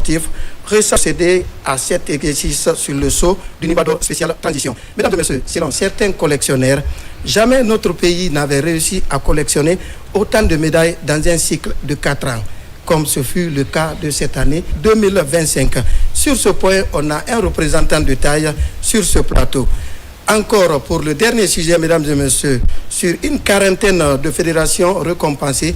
sportifs procéder à cet exercice sur le saut du Nimba d'or spécial transition. Mesdames et messieurs, selon certains collectionneurs, jamais notre pays n'avait réussi à collectionner autant de médailles dans un cycle de 4 ans, comme ce fut le cas de cette année 2025. Sur ce point, on a un représentant de taille sur ce plateau. Encore pour le dernier sujet, mesdames et messieurs, sur une quarantaine de fédérations récompensées,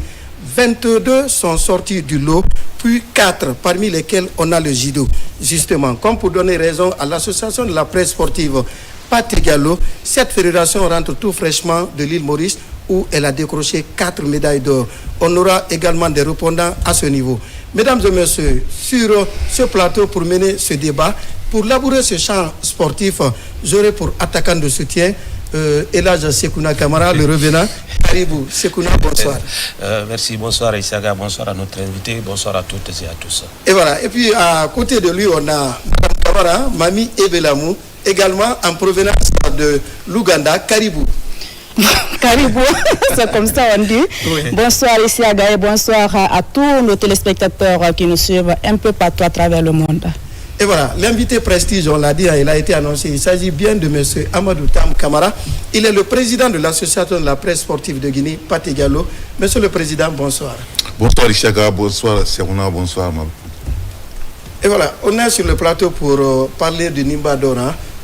22 sont sortis du lot, puis 4 parmi lesquels on a le judo. Justement, comme pour donner raison à l'association de la presse sportive Patrick Gallo, cette fédération rentre tout fraîchement de l'île Maurice où elle a décroché 4 médailles d'or. On aura également des répondants à ce niveau. Mesdames et messieurs, sur ce plateau pour mener ce débat, pour labourer ce champ sportif, j'aurai pour attaquant de soutien Elhadj Sekouna Kamara, le revenant. Karibou, Sekouna, bonsoir. Merci, bonsoir Issaga, bonsoir à notre invité, bonsoir à toutes et à tous. Et voilà, et puis à côté de lui, on a Mme Kamara, Mami Ebelamou, également en provenance de l'Ouganda. Karibou. Caribou, c'est comme ça on dit. Oui. Bonsoir Issaga et bonsoir à tous nos téléspectateurs qui nous suivent un peu partout à travers le monde. Et voilà, l'invité prestige, on l'a dit, il a été annoncé. Il s'agit bien de M. Amadou Tam Kamara. Il est le président de l'association de la presse sportive de Guinée, Patrick Gallo. Monsieur le Président, bonsoir. Bonsoir Issaga, bonsoir Sekouna, bonsoir Mabou. Et voilà, on est sur le plateau pour parler du Nimba d'or.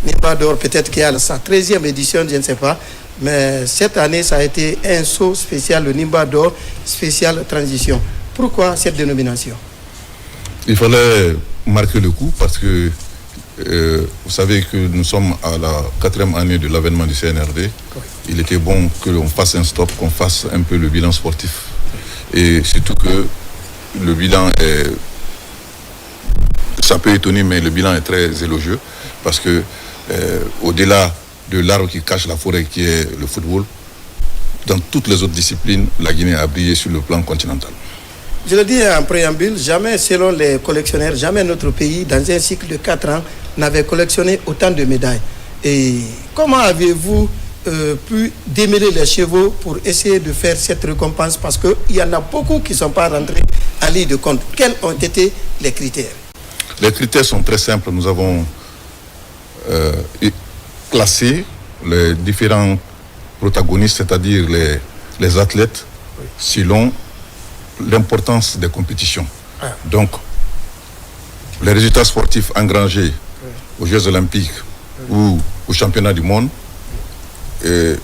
Nimba d'or, peut-être qu'il y a sa 13e édition, je ne sais pas. Mais cette année, ça a été un saut spécial, le Nimba d'or, spécial transition. Pourquoi cette dénomination? Il fallait marquer le coup parce que vous savez que nous sommes à la 4e année de l'avènement du CNRD. Oui. Il était bon que l'on fasse un stop, qu'on fasse un peu le bilan sportif. Et surtout que le bilan est... Ça peut étonner, mais le bilan est très élogieux parce que au-delà de l'arbre qui cache la forêt qui est le football, dans toutes les autres disciplines, la Guinée a brillé sur le plan continental. Je le dis en préambule, jamais, selon les collectionneurs, jamais notre pays, dans un cycle de 4 ans, n'avait collectionné autant de médailles. Et comment avez-vous pu démêler les chevaux pour essayer de faire cette récompense? Parce qu'il y en a beaucoup qui ne sont pas rentrés en ligne de compte. Quels ont été les critères? Les critères sont très simples. Nous avons classé les différents protagonistes, c'est-à-dire les athlètes, selon l'importance des compétitions. Donc, les résultats sportifs engrangés aux Jeux Olympiques ou aux Championnats du monde, il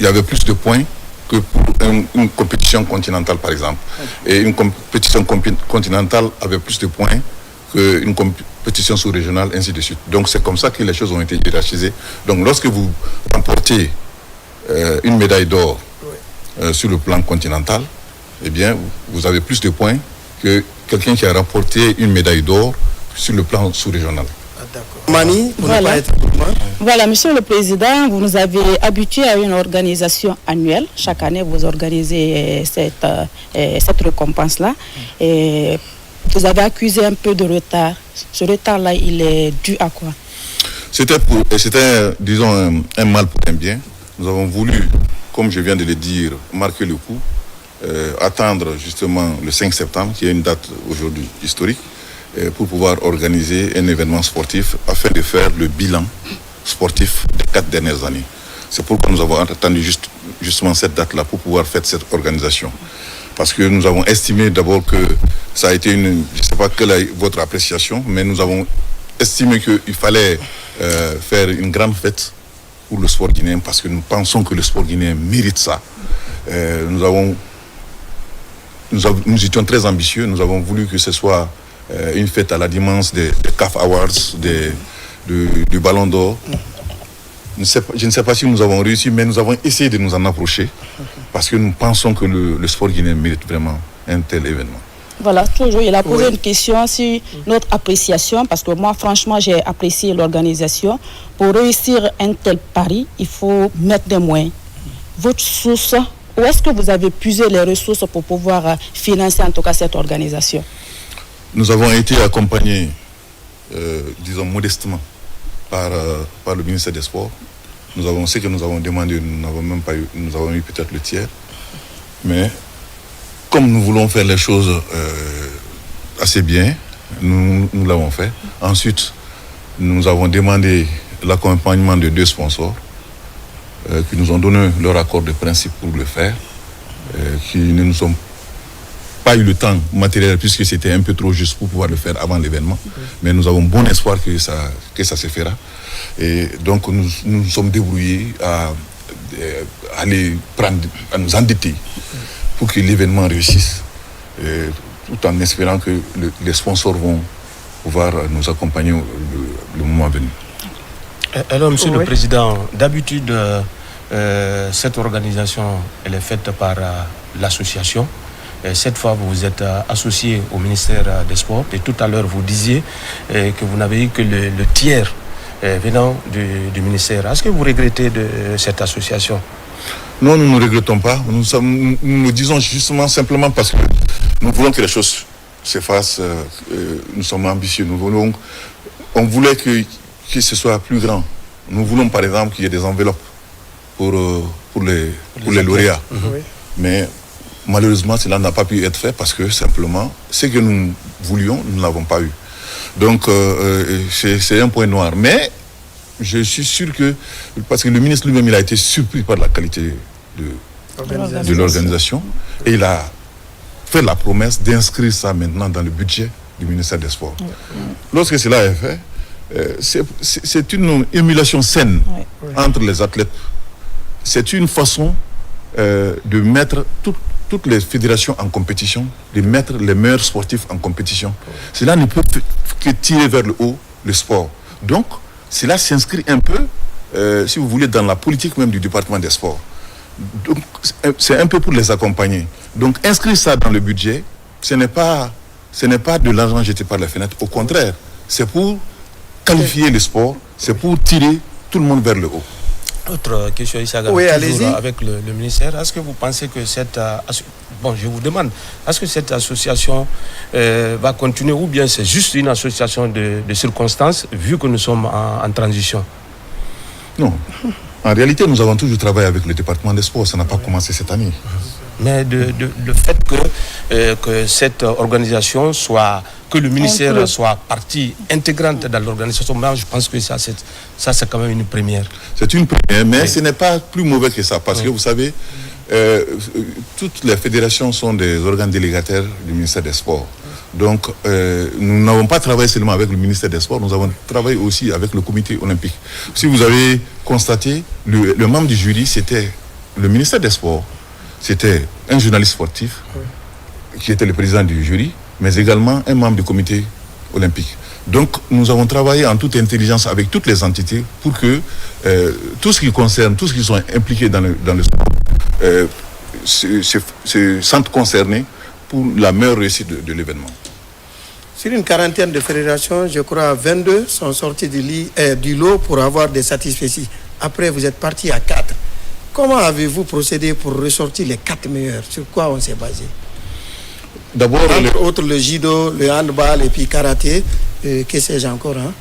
y avait plus de points que pour une compétition continentale, par exemple. Et une compétition continentale avait plus de points qu'une compétition sous-régionale, ainsi de suite. Donc, c'est comme ça que les choses ont été hiérarchisées. Donc, lorsque vous remportez une médaille d'or sur le plan continental, eh bien, vous avez plus de points que quelqu'un qui a remporté une médaille d'or sur le plan sous-régional. Mani, voilà, Monsieur le Président, vous nous avez habitués à une organisation annuelle. Chaque année, vous organisez cette récompense-là. Et vous avez accusé un peu de retard. Ce retard-là, il est dû à quoi? C'était, disons, un mal pour un bien. Nous avons voulu, comme je viens de le dire, marquer le coup. Attendre justement le 5 septembre, qui est une date aujourd'hui historique, pour pouvoir organiser un événement sportif afin de faire le bilan sportif des 4 dernières années. C'est pourquoi nous avons attendu justement cette date-là pour pouvoir faire cette organisation. Parce que nous avons estimé d'abord que ça a été je ne sais pas quelle est votre appréciation, mais nous avons estimé qu'il fallait faire une grande fête pour le sport guinéen parce que nous pensons que le sport guinéen mérite ça. Nous étions très ambitieux. Nous avons voulu que ce soit une fête à la dimension des CAF Awards, du Ballon d'Or. Je ne sais pas si nous avons réussi, mais nous avons essayé de nous en approcher parce que nous pensons que le sport guinéen mérite vraiment un tel événement. Voilà, toujours, il a posé une question sur notre appréciation, parce que moi, franchement, j'ai apprécié l'organisation. Pour réussir un tel pari, il faut mettre des moyens. Votre source, où est-ce que vous avez puisé les ressources pour pouvoir financer en tout cas cette organisation? Nous avons été accompagnés, disons modestement, par le ministère des Sports. Ce que nous avons demandé, nous avons eu peut-être le tiers. Mais comme nous voulons faire les choses assez bien, nous l'avons fait. Ensuite, nous avons demandé l'accompagnement de 2 sponsors qui nous ont donné leur accord de principe pour le faire, qui ne nous ont pas eu le temps matériel puisque c'était un peu trop juste pour pouvoir le faire avant l'événement. Mais nous avons bon espoir que ça se fera. Et donc nous nous sommes débrouillés à nous endetter pour que l'événement réussisse, tout en espérant que les sponsors vont pouvoir nous accompagner le moment venu. Alors, Monsieur le Président, d'habitude, cette organisation, elle est faite par l'association. Cette fois, vous vous êtes associé au ministère des Sports. Et tout à l'heure, vous disiez que vous n'avez eu que le tiers venant du ministère. Est-ce que vous regrettez de cette association? Non, nous ne regrettons pas. Nous le disons justement simplement parce que nous voulons que les choses se fassent. Nous sommes ambitieux. On voulait que ce soit plus grand. Nous voulons par exemple qu'il y ait des enveloppes pour les lauréats. Mais malheureusement, cela n'a pas pu être fait parce que simplement, ce que nous voulions, nous n'avons pas eu. Donc, c'est un point noir. Mais je suis sûr que, parce que le ministre lui-même, il a été surpris par la qualité de l'organisation et il a fait la promesse d'inscrire ça maintenant dans le budget du ministère des Sports. Lorsque cela est fait, c'est une émulation saine entre les athlètes. C'est une façon de mettre toutes les fédérations en compétition, de mettre les meilleurs sportifs en compétition. Cela ne peut que tirer vers le haut le sport. Donc, cela s'inscrit un peu, si vous voulez, dans la politique même du département des sports. Donc, c'est un peu pour les accompagner. Donc, inscrire ça dans le budget, ce n'est pas de l'argent jeté par la fenêtre. Au contraire, c'est pour qualifier le sport, c'est pour tirer tout le monde vers le haut. Autre question, Issaga, toujours avec le ministère. Est-ce que vous pensez que je vous demande, est-ce que cette association va continuer ou bien c'est juste une association de circonstances vu que nous sommes en transition? Non. En réalité, nous avons toujours travaillé avec le département des sports. Ça n'a pas commencé cette année. Mais le fait que cette organisation que le ministère soit partie intégrante dans l'organisation, je pense que ça c'est quand même une première. C'est une première, mais ce n'est pas plus mauvais que ça, parce que vous savez, toutes les fédérations sont des organes délégataires du ministère des Sports. Donc, nous n'avons pas travaillé seulement avec le ministère des Sports, nous avons travaillé aussi avec le comité olympique. Si vous avez constaté, le membre du jury, c'était le ministère des Sports, c'était un journaliste sportif qui était le président du jury, mais également un membre du comité olympique. Donc, nous avons travaillé en toute intelligence avec toutes les entités pour que tout ce qui concerne, tout ce qui sont impliqués dans le sport, se sentent concernés pour la meilleure réussite de l'événement. Sur une quarantaine de fédérations, je crois 22 sont sortis du lot pour avoir des satisfecits. Après, vous êtes parti à 4. Comment avez-vous procédé pour ressortir les 4 meilleurs? Sur quoi on s'est basé? D'abord, entre autres le judo, le handball et puis karaté, que sais-je encore, hein?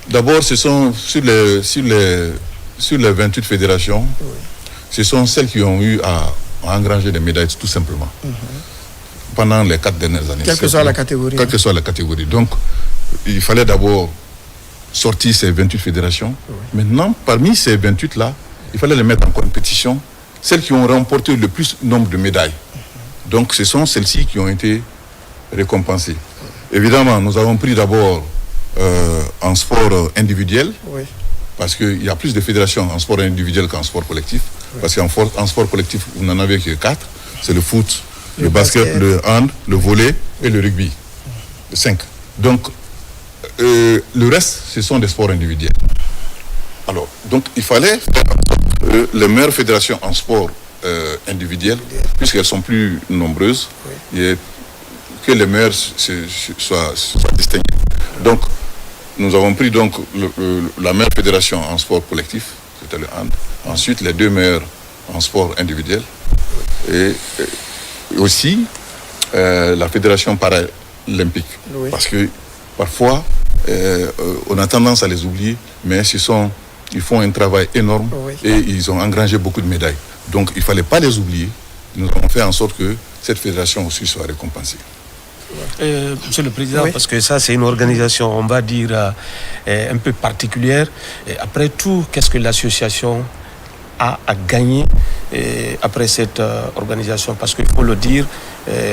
D'abord, ce sont sur les 28 fédérations, ce sont celles qui ont eu à engranger des médailles, tout simplement. Pendant les 4 dernières années. Quelle que soit la catégorie. Quelle que soit la catégorie. Donc, il fallait d'abord sortir ces 28 fédérations. Maintenant, parmi ces 28-là, il fallait les mettre en compétition, celles qui ont remporté le plus nombre de médailles. Donc, ce sont celles-ci qui ont été récompensées. Évidemment, nous avons pris d'abord en sport individuel, parce qu'il y a plus de fédérations en sport individuel qu'en sport collectif. Parce qu'en sport collectif, vous n'en avez que 4. C'est le foot, le basket, le hand, le volley et le rugby. 5. Donc, le reste, ce sont des sports individuels. Alors, donc, il fallait les meilleures fédérations en sport individuel, puisqu'elles sont plus nombreuses, et que les meilleures soient distinguées. Donc, nous avons pris donc la meilleure fédération en sport collectif, c'était le hand. Ensuite, les 2 meilleures en sport individuel. Et aussi la fédération paralympique. Parce que parfois, on a tendance à les oublier, mais ils font un travail énorme et ils ont engrangé beaucoup de médailles. Donc, il ne fallait pas les oublier. Nous avons fait en sorte que cette fédération aussi soit récompensée. Monsieur le Président, Oui. parce que ça c'est une organisation, on va dire, un peu particulière. Et après tout, qu'est-ce que l'association a à gagner après cette organisation? Parce qu'il faut le dire,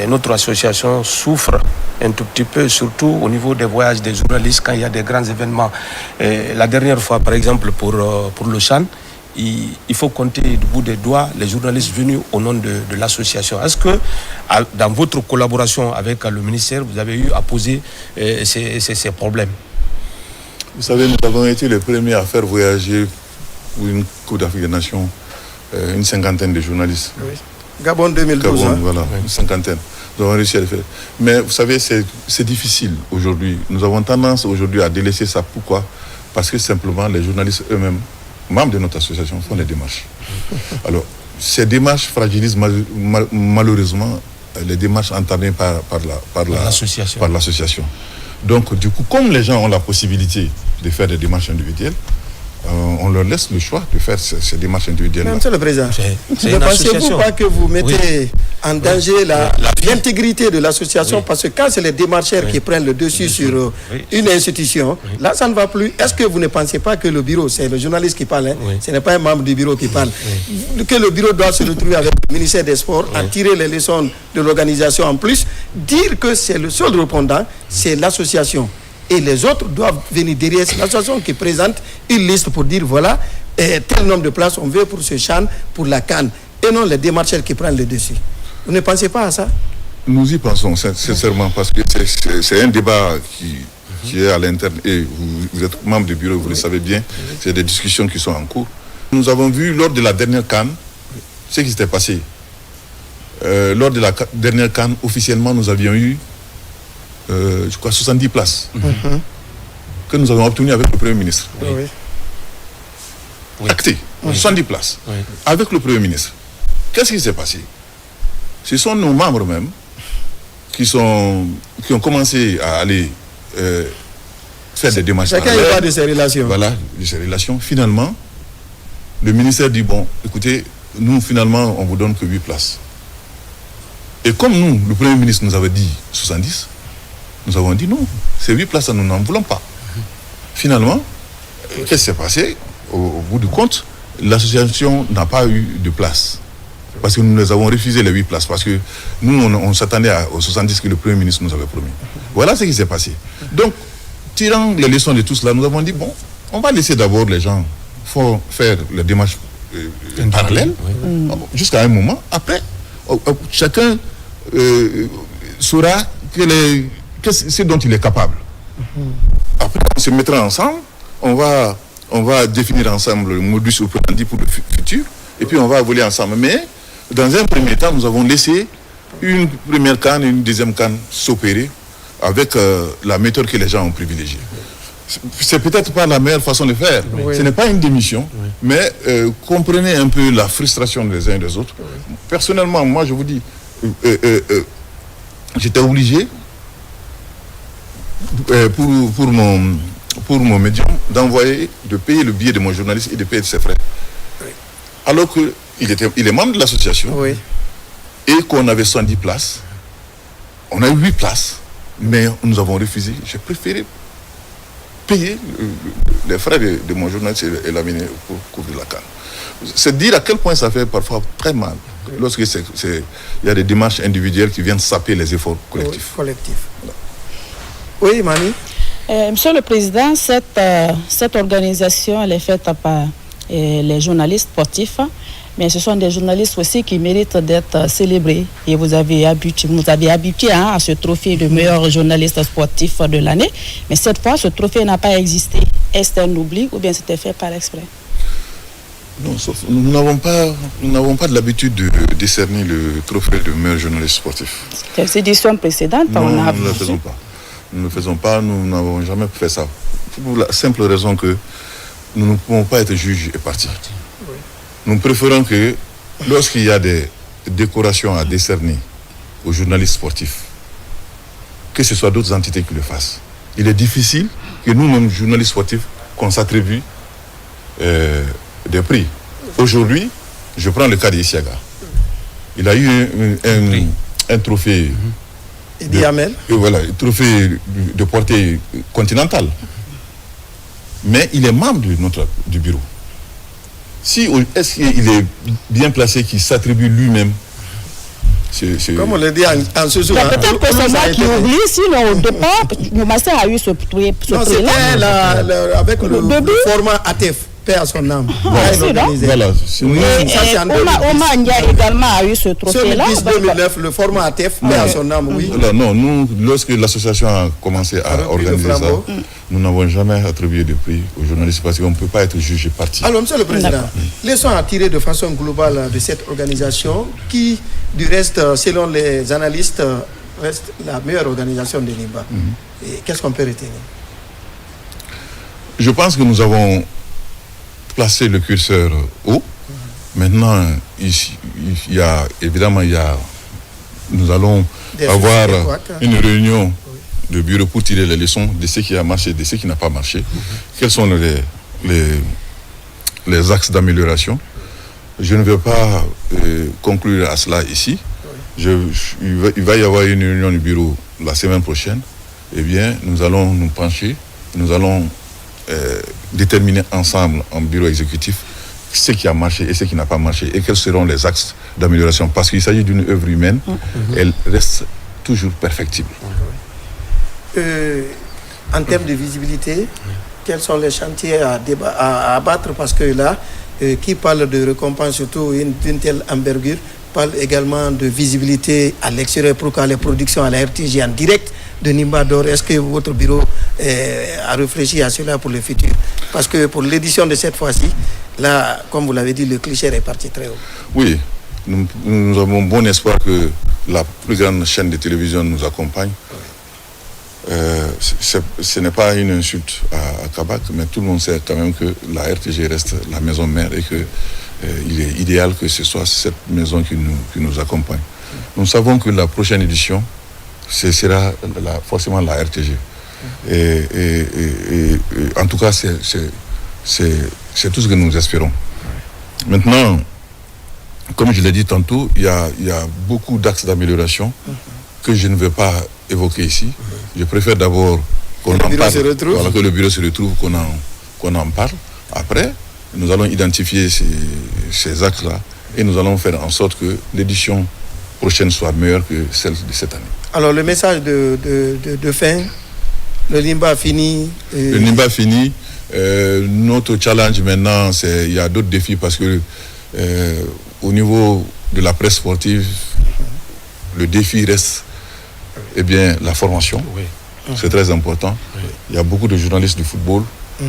notre association souffre un tout petit peu, surtout au niveau des voyages des journalistes quand il y a des grands événements. La dernière fois, par exemple, pour le Chan, il faut compter du bout des doigts les journalistes venus au nom de l'association. Est-ce que dans votre collaboration avec le ministère, vous avez eu à poser ces problèmes? Vous savez, nous avons été les premiers à faire voyager pour une Coupe d'Afrique des Nations une cinquantaine de journalistes. Oui. Gabon 2012. Gabon, hein. voilà, une cinquantaine. Nous avons réussi à le faire. Mais vous savez, c'est difficile aujourd'hui. Nous avons tendance aujourd'hui à délaisser ça. Pourquoi? Parce que simplement les journalistes eux-mêmes, membres de notre association, font des démarches. Alors, ces démarches fragilisent malheureusement les démarches entamées par l'association. Donc, du coup, comme les gens ont la possibilité de faire des démarches individuelles, on leur laisse le choix de faire ces démarches individuelles. Monsieur le Président, c'est ne une pensez-vous association. pas que vous mettez en danger l'intégrité de l'association? Oui. Parce que quand c'est les démarcheurs qui prennent le dessus sur une institution, là ça ne va plus. Est-ce que vous ne pensez pas que le bureau, c'est le journaliste qui parle, ce n'est pas un membre du bureau qui parle, que le bureau doit se retrouver avec le ministère des Sports, à tirer les leçons de l'organisation en plus, dire que c'est le seul répondant, c'est l'association. Et les autres doivent venir derrière. C'est l'association qui présente une liste pour dire voilà, tel nombre de places on veut pour ce CHAN, pour la CAN, et non les démarcheurs qui prennent le dessus. Vous ne pensez pas à ça? Nous y pensons sincèrement parce que c'est un débat qui est à l'interne et vous êtes membre du bureau, vous le savez bien, c'est des discussions qui sont en cours. Nous avons vu lors de la dernière CAN ce qui s'était passé. Lors de la dernière CAN, officiellement, nous avions eu je crois 70 places que nous avons obtenues avec le Premier ministre. Oui. Acté, 70 places avec le Premier ministre. Qu'est-ce qui s'est passé? Ce sont nos membres même qui ont commencé à aller faire des démarches. Chacun y va de ses relations. Voilà, de ses relations. Finalement, le ministère dit, bon, écoutez, nous finalement, on vous donne que 8 places. Et comme nous, le Premier ministre nous avait dit 70, nous avons dit non, ces 8 places, nous n'en voulons pas. Finalement, qu'est-ce qui s'est passé? Au bout du compte, l'association n'a pas eu de place. Parce que nous les avons refusé les 8 places. Parce que nous, on s'attendait aux 70 que le Premier ministre nous avait promis. Voilà ce qui s'est passé. Donc, tirant les leçons de tout cela, nous avons dit, bon, on va laisser d'abord les gens faire les démarches parallèles jusqu'à un moment. Après, chacun saura ce dont il est capable. Après, on se mettra ensemble, on va définir ensemble le modus operandi pour le futur, et puis on va voler ensemble. Mais, dans un premier temps, nous avons laissé une première canne et une deuxième canne s'opérer avec la méthode que les gens ont privilégiée. C'est peut-être pas la meilleure façon de faire. Ce n'est pas une démission, mais comprenez un peu la frustration des uns et des autres. Personnellement, moi, je vous dis, j'étais obligé pour mon médium de payer le billet de mon journaliste et de payer ses frais. Alors qu'il est membre de l'association et qu'on avait 110 places, on a eu 8 places, mais nous avons refusé. J'ai préféré payer les frais de mon journaliste et l'amener pour couvrir la CAN. C'est dire à quel point ça fait parfois très mal lorsque il y a des démarches individuelles qui viennent saper les efforts collectifs. Oui, Mani. Monsieur le Président, cette organisation elle est faite par les journalistes sportifs, mais ce sont des journalistes aussi qui méritent d'être célébrés. Et vous avez habitué à ce trophée de meilleur journaliste sportif de l'année. Mais cette fois, ce trophée n'a pas existé. Est-ce un oubli ou bien c'était fait par exprès? Non, sauf nous n'avons pas de l'habitude de décerner le trophée de meilleur journaliste sportif. Les éditions précédentes, nous ne le faisons pas. Nous ne le faisons pas, nous n'avons jamais fait ça. Pour la simple raison que nous ne pouvons pas être juges et partis. Nous préférons que lorsqu'il y a des décorations à décerner aux journalistes sportifs, que ce soit d'autres entités qui le fassent. Il est difficile que nous-mêmes, journalistes sportifs, qu'on s'attribue des prix. Aujourd'hui, je prends le cas d'Isiaga. Il a eu un trophée Et voilà, trophée de portée continentale. Mais il est membre du bureau. Est-ce qu'il est bien placé qu'il s'attribue lui-même? Comme on le dit en ce jour. Peut-être que c'est moi qui oublie, sinon au départ, le master a eu ce prix. Non, c'était avec le format ATF. Paix à son âme. Voilà. Omar Ndia également a eu ce trophée-là. 2009, le format ATF, paix à son âme, oui. Non, nous, lorsque l'association a commencé à organiser ça, nous n'avons jamais attribué de prix aux journalistes parce qu'on ne peut pas être jugé parti. Alors, Monsieur le Président, leçons à tirer de façon globale de cette organisation qui, du reste, selon les analystes, reste la meilleure organisation de Nimba. Et qu'est-ce qu'on peut retenir? Je pense que nous avons placé le curseur haut. Maintenant, nous allons avoir une réunion de bureau pour tirer les leçons de ce qui a marché, de ce qui n'a pas marché. Quels sont les axes d'amélioration? Je ne vais pas conclure à cela ici. Il va y avoir une réunion du bureau la semaine prochaine. Eh bien, nous allons nous pencher, nous allons déterminer ensemble en bureau exécutif ce qui a marché et ce qui n'a pas marché et quels seront les axes d'amélioration. Parce qu'il s'agit d'une œuvre humaine, elle reste toujours perfectible. En termes de visibilité, quels sont les chantiers à abattre? Parce que là, qui parle de récompense, surtout d'une telle envergure, parle également de visibilité à l'extérieur pour que les productions à la RTG en direct de Nimba d'Or. Est-ce que votre bureau a réfléchi à cela pour le futur? Parce que pour l'édition de cette fois-ci, là, comme vous l'avez dit, le cliché est parti très haut. Oui, nous avons bon espoir que la plus grande chaîne de télévision nous accompagne. Ce n'est pas une insulte à Kabak, mais tout le monde sait quand même que la RTG reste la maison mère et que il est idéal que ce soit cette maison qui nous accompagne. Nous savons que la prochaine édition, ce sera forcément la RTG. Et en tout cas, c'est tout ce que nous espérons. Maintenant, comme je l'ai dit tantôt, il y a beaucoup d'axes d'amélioration que je ne vais pas évoquer ici. Je préfère d'abord qu'on en parle, que le bureau se retrouve, qu'on en parle. Après, nous allons identifier ces axes-là et nous allons faire en sorte que l'édition prochaine soit meilleure que celle de cette année. Alors, le message de fin, le Nimba a fini. Le Nimba a fini. Notre challenge maintenant, il y a d'autres défis parce que au niveau de la presse sportive, le défi reste la formation. Oui. C'est très important. Oui. Il y a beaucoup de journalistes du football,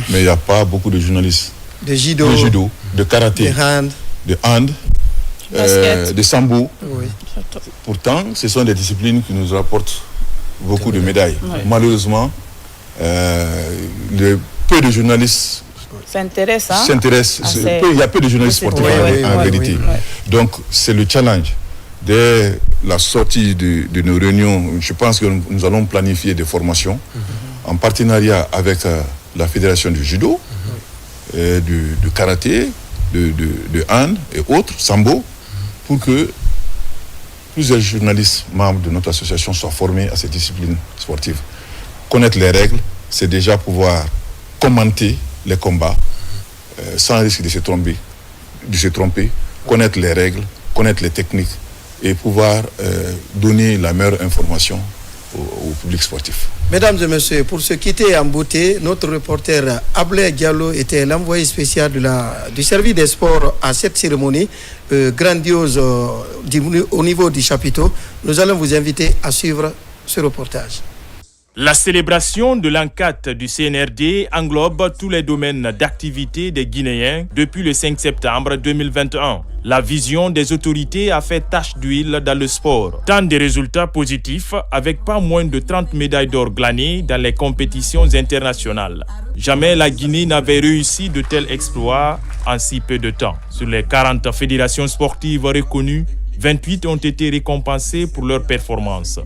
mais il n'y a pas beaucoup de journalistes de judo, de karaté, de hand, de sambo. Oui. Pourtant, ce sont des disciplines qui nous rapportent beaucoup de médailles. Oui. Malheureusement, peu de journalistes s'intéressent. Il y a peu de journalistes sportifs en vérité. Oui. Donc, c'est le challenge. Dès la sortie de nos réunions, je pense que nous allons planifier des formations en partenariat avec la Fédération du judo, du karaté, de hand et autres, sambo, pour que plusieurs journalistes membres de notre association soient formés à ces disciplines sportives. Connaître les règles, c'est déjà pouvoir commenter les combats sans risque de se tromper, connaître les règles, connaître les techniques et pouvoir donner la meilleure information au public sportif. Mesdames et messieurs, pour se quitter en beauté, notre reporter Ablé Diallo était l'envoyé spécial du service des sports à cette cérémonie grandiose au niveau du chapiteau. Nous allons vous inviter à suivre ce reportage. La célébration de l'enquête du CNRD englobe tous les domaines d'activité des Guinéens depuis le 5 septembre 2021. La vision des autorités a fait tache d'huile dans le sport. Tant de résultats positifs avec pas moins de 30 médailles d'or glanées dans les compétitions internationales. Jamais la Guinée n'avait réussi de tels exploits en si peu de temps. Sur les 40 fédérations sportives reconnues, 28 ont été récompensées pour leur performance.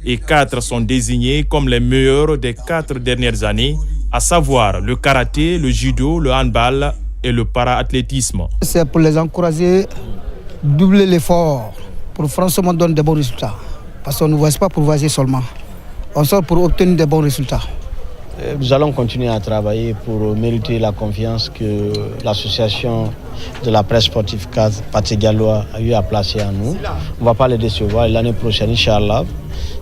Et 4 sont désignés comme les meilleurs des 4 dernières années, à savoir le karaté, le judo, le handball et le para-athlétisme. C'est pour les encourager, doubler l'effort pour franchement donner de bons résultats. Parce qu'on ne voyage pas pour voyager seulement. On sort pour obtenir de bons résultats. Nous allons continuer à travailler pour mériter la confiance que l'association de la presse sportive CAS Pathé Diallo a eu à placer en nous. On ne va pas les décevoir. L'année prochaine, Inch'Allah,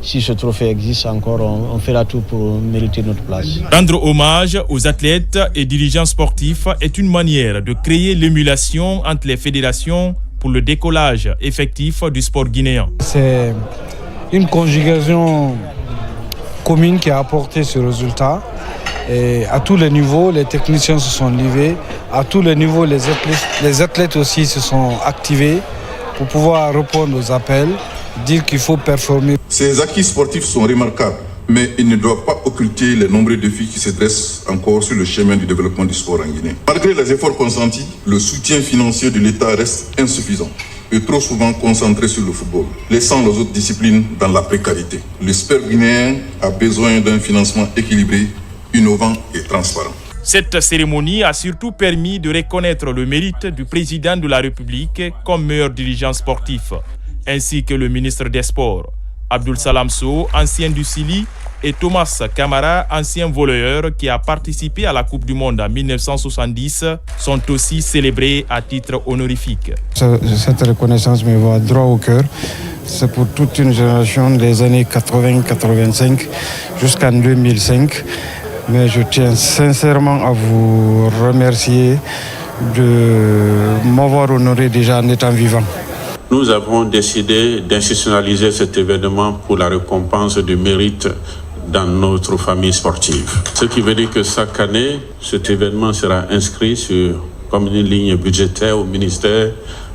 si ce trophée existe encore, on fera tout pour mériter notre place. Rendre hommage aux athlètes et dirigeants sportifs est une manière de créer l'émulation entre les fédérations pour le décollage effectif du sport guinéen. C'est une conjugaison commune qui a apporté ce résultat. Et à tous les niveaux, les techniciens se sont livrés. À tous les niveaux, les athlètes aussi se sont activés pour pouvoir répondre aux appels, dire qu'il faut performer. Ces acquis sportifs sont remarquables, mais ils ne doivent pas occulter les nombreux défis qui se dressent encore sur le chemin du développement du sport en Guinée. Malgré les efforts consentis, le soutien financier de l'État reste insuffisant et trop souvent concentré sur le football, laissant les autres disciplines dans la précarité. Le sport guinéen a besoin d'un financement équilibré, innovant et transparent. Cette cérémonie a surtout permis de reconnaître le mérite du président de la République comme meilleur dirigeant sportif, ainsi que le ministre des Sports. Abdoul Salam Sow, ancien du Sili, et Thomas Camara, ancien volleyeur qui a participé à la Coupe du Monde en 1970, sont aussi célébrés à titre honorifique. Cette reconnaissance me va droit au cœur. C'est pour toute une génération des années 80-85 jusqu'en 2005. Mais je tiens sincèrement à vous remercier de m'avoir honoré déjà en étant vivant. Nous avons décidé d'institutionnaliser cet événement pour la récompense du mérite dans notre famille sportive. Ce qui veut dire que chaque année, cet événement sera inscrit comme une ligne budgétaire au ministère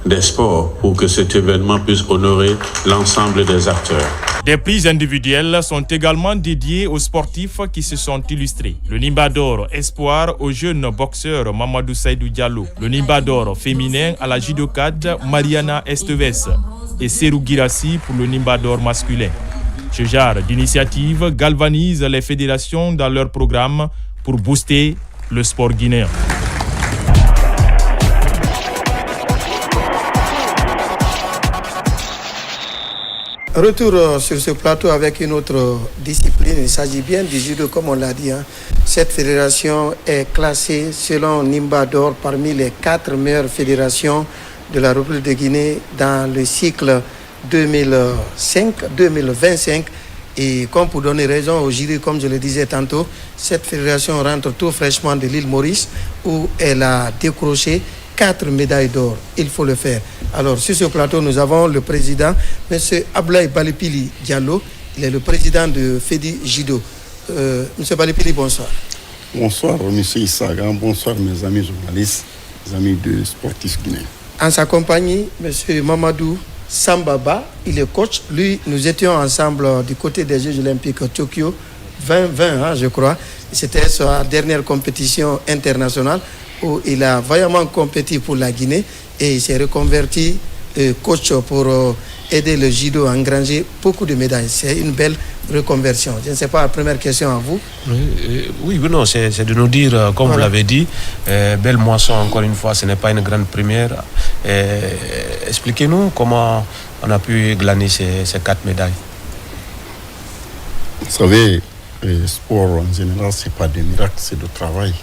des Sports pour que cet événement puisse honorer l'ensemble des acteurs. Des prix individuels sont également dédiés aux sportifs qui se sont illustrés. Le Nimba d'or espoir au jeune boxeur Mamadou Saïdou Diallo. Le Nimba d'or féminin à la judokate Mariana Esteves. Et Serou Girassi pour le Nimba d'or masculin. Ce genre d'initiative galvanise les fédérations dans leur programme pour booster le sport guinéen. Retour sur ce plateau avec une autre discipline. Il s'agit bien du judo, comme on l'a dit. Cette fédération est classée selon Nimba d'or parmi les 4 meilleures fédérations de la République de Guinée dans le cycle 2005-2025. Et comme pour donner raison au jury, comme je le disais tantôt, cette fédération rentre tout fraîchement de l'île Maurice où elle a décroché 4 médailles d'or. Il faut le faire. Alors, sur ce plateau, nous avons le président, M. Ablaye Balipili Diallo. Il est le président de Fédi Judo. M. Balipili, bonsoir. Bonsoir, M. Issaga. Bonsoir, mes amis journalistes, mes amis de sportifs guinéens. En sa compagnie, M. Mamadou Sambaba, il est coach. Lui, nous étions ensemble du côté des Jeux Olympiques Tokyo 2020, je crois. C'était sa dernière compétition internationale où il a vaillamment compétit pour la Guinée et il s'est reconverti coach pour aider le judo à engranger beaucoup de médailles. C'est une belle reconversion. Je ne sais pas, première question à vous. Oui, non, c'est de nous dire, comme vous l'avez dit, belle moisson encore une fois, ce n'est pas une grande première. Expliquez-nous comment on a pu glaner ces 4 médailles. Vous savez, le sport en général, ce n'est pas des miracles, c'est du travail.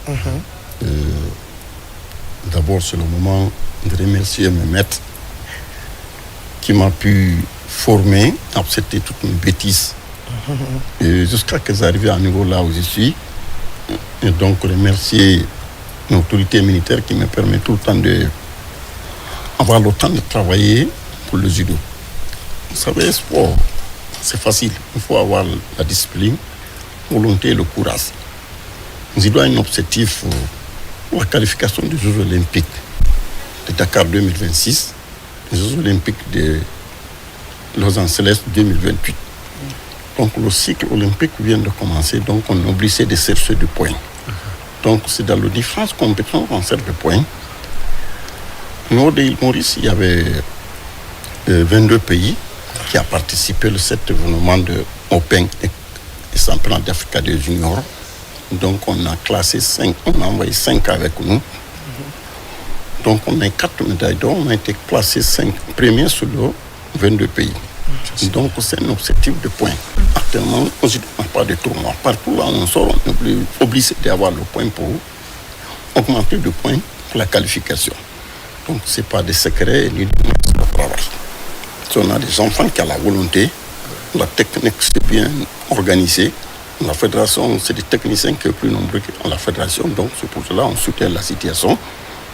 D'abord, c'est le moment de remercier mes maîtres qui m'ont pu former, accepter toutes mes bêtises. Jusqu'à ce que j'arrive à un niveau là où je suis. Et donc, remercier l'autorité militaire qui me permet tout le temps d'avoir le temps de travailler pour le judo. Vous savez, le sport, c'est facile. Il faut avoir la discipline, la volonté et le courage. Le judo a un objectif pour la qualification des Jeux Olympiques de Dakar 2026, les Jeux Olympiques de Los Angeles 2028. Donc le cycle olympique vient de commencer, donc on est obligé de chercher des points. Donc c'est dans les différentes compétitions qu'on cherche des points. Au nord de l'île Maurice, il y avait 22 pays qui ont participé à cet événement de Open et championnat d'Afrique des juniors. Donc on a classé 5, on a envoyé 5 avec nous. Donc on a 4 médailles d'or, on a été classé 5 premiers sur le 22 pays. Donc c'est un objectif de points. Actuellement, on n'a pas de tournoi. Partout là où on sort, on est obligé d'avoir le point pour augmenter de points pour la qualification. Donc ce n'est pas des secrets ni de travail. Si on a des enfants qui ont la volonté, la technique c'est bien organisée. La fédération, c'est des techniciens qui sont plus nombreux que la fédération. Donc c'est pour cela qu'on soutient la situation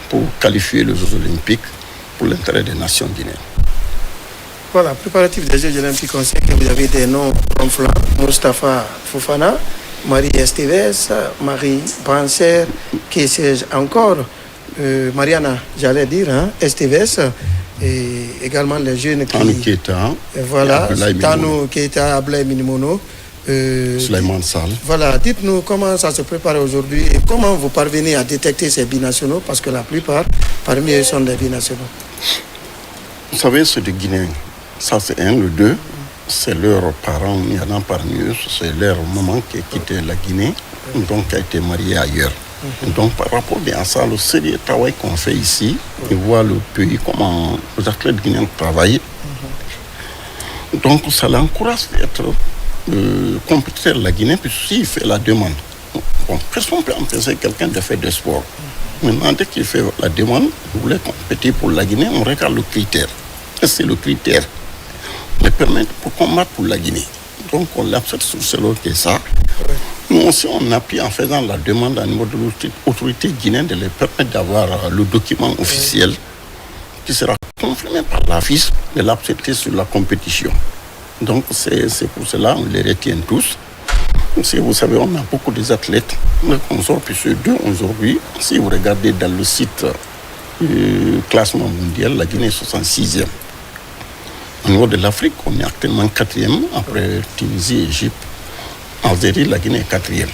pour qualifier les Jeux Olympiques pour l'intérêt des nations guinéennes. Voilà, préparatif des Jeux Olympiques, on sait que vous avez des noms ronflants. Moustapha Fofana, Marie Esteves, Marie Banser, qui sais-je encore, Mariana, j'allais dire, hein, Esteves, et également les jeunes qui... Tano Keita, voilà, Tano Keita, Ablaye Minimono. Souleymane Sall. Voilà, dites-nous comment ça se prépare aujourd'hui et comment vous parvenez à détecter ces binationaux, parce que la plupart, parmi eux, sont des binationaux. Vous savez, c'est des Guinéens. Ça, c'est un. Le deux, c'est leurs parents. Il y en a parmi eux, c'est leur maman qui a quitté la Guinée, donc qui a été mariée ailleurs. Donc, par rapport à ça, le sérieux travail qu'on fait ici, on voit le pays, comment les athlètes guinéens travaillent. Donc, ça l'encourage d'être compétiteur de la Guinée, puis s'il fait la demande. Bon, personne ne peut empêcher quelqu'un de faire du sport. Maintenant, dès qu'il fait la demande, vous voulez compétir pour la Guinée, on regarde le critère. Et c'est le critère qui permet pour combattre pour la Guinée. Donc, on l'accepte sur ce lot que ça. Nous aussi, on appuie en faisant la demande à niveau de l'autorité guinéenne de les permettre d'avoir le document officiel qui sera confirmé par l'AFIS de l'accepter sur la compétition. Donc, c'est pour cela qu'on les retient tous. Si vous savez, on a beaucoup d'athlètes. On sort plus deux aujourd'hui. Si vous regardez dans le site classement mondial, la Guinée est 66e. Au niveau de l'Afrique, on est actuellement 4e, après Tunisie, Égypte, Algérie, la Guinée est 4e.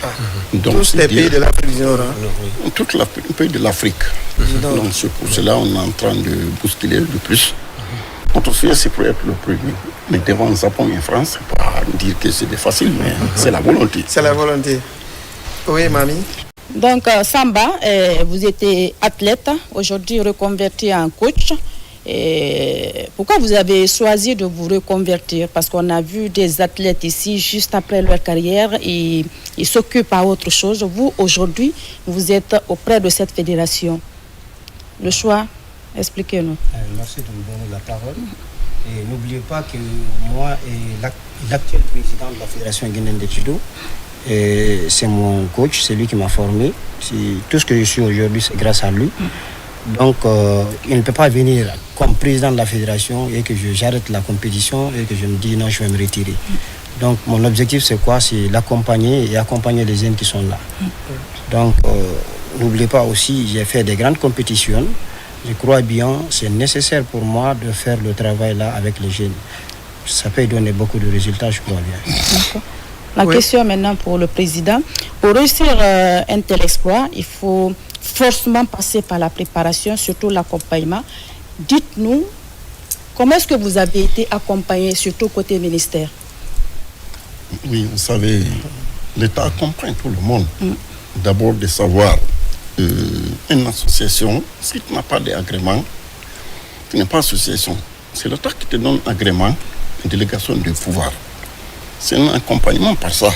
Donc, tous les pays de l'Afrique du Nord. Tous les pays de l'Afrique. Donc c'est pour cela qu'on est en train de bousculer le plus. Notre souhait, c'est pour être le premier. Mais devant le Japon et France, c'est pas dire que c'est facile, mais c'est la volonté. C'est la volonté. Oui, mamie. Donc, Samba, vous étiez athlète, aujourd'hui reconverti en coach. Et pourquoi vous avez choisi de vous reconvertir? Parce qu'on a vu des athlètes ici, juste après leur carrière, ils s'occupent à autre chose. Vous, aujourd'hui, vous êtes auprès de cette fédération. Le choix, expliquez-nous. Merci de me donner la parole. Et n'oubliez pas que moi et l'actuel président de la Fédération guinéenne de judo, c'est mon coach, c'est lui qui m'a formé. Tout ce que je suis aujourd'hui, c'est grâce à lui. Donc, il ne peut pas venir comme président de la fédération et que j'arrête la compétition et que je me dis non, je vais me retirer. Donc, mon objectif, c'est quoi? C'est l'accompagner et accompagner les jeunes qui sont là. Donc, n'oubliez pas aussi, j'ai fait des grandes compétitions. Je crois bien, c'est nécessaire pour moi de faire le travail là avec les jeunes. Ça peut donner beaucoup de résultats, je crois bien. La question maintenant pour le président. Pour réussir un tel exploit, il faut forcément passer par la préparation, surtout l'accompagnement. Dites-nous, comment est-ce que vous avez été accompagné, surtout côté ministère? Oui, vous savez, l'État accompagne tout le monde. D'abord de savoir une association, si tu n'as pas d'agrément, tu n'es pas association. C'est l'État qui te donne agrément, une délégation de pouvoir. C'est un accompagnement par ça.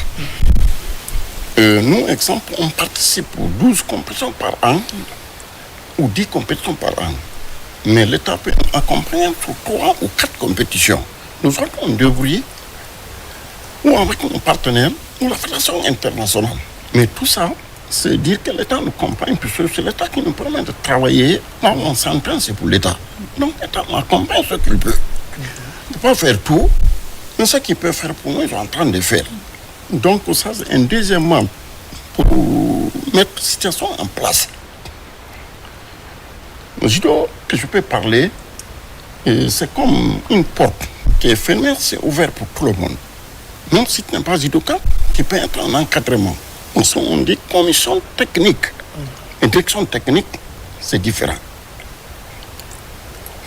Nous, exemple, on participe pour 12 compétitions par an ou 10 compétitions par an. Mais l'État peut nous accompagner sur 3 ou 4 compétitions. Nous autres, on devrait, ou avec nos partenaires, ou la Fédération internationale. Mais tout ça, c'est dire que l'État nous accompagne, puisque c'est l'État qui nous permet de travailler. Là où on s'entraîne, c'est pour l'État. Donc l'État nous accompagne ce qu'il peut. Il ne peut pas faire tout, mais ce qu'il peut faire pour nous, ils sont en train de faire. Donc ça, c'est un deuxièmement pour mettre la situation en place. Le judo que je peux parler, c'est comme une porte qui est fermée, c'est ouvert pour tout le monde. Même si tu n'es pas judoka, tu peux être en encadrement. On dit commission technique. Et direction technique, c'est différent.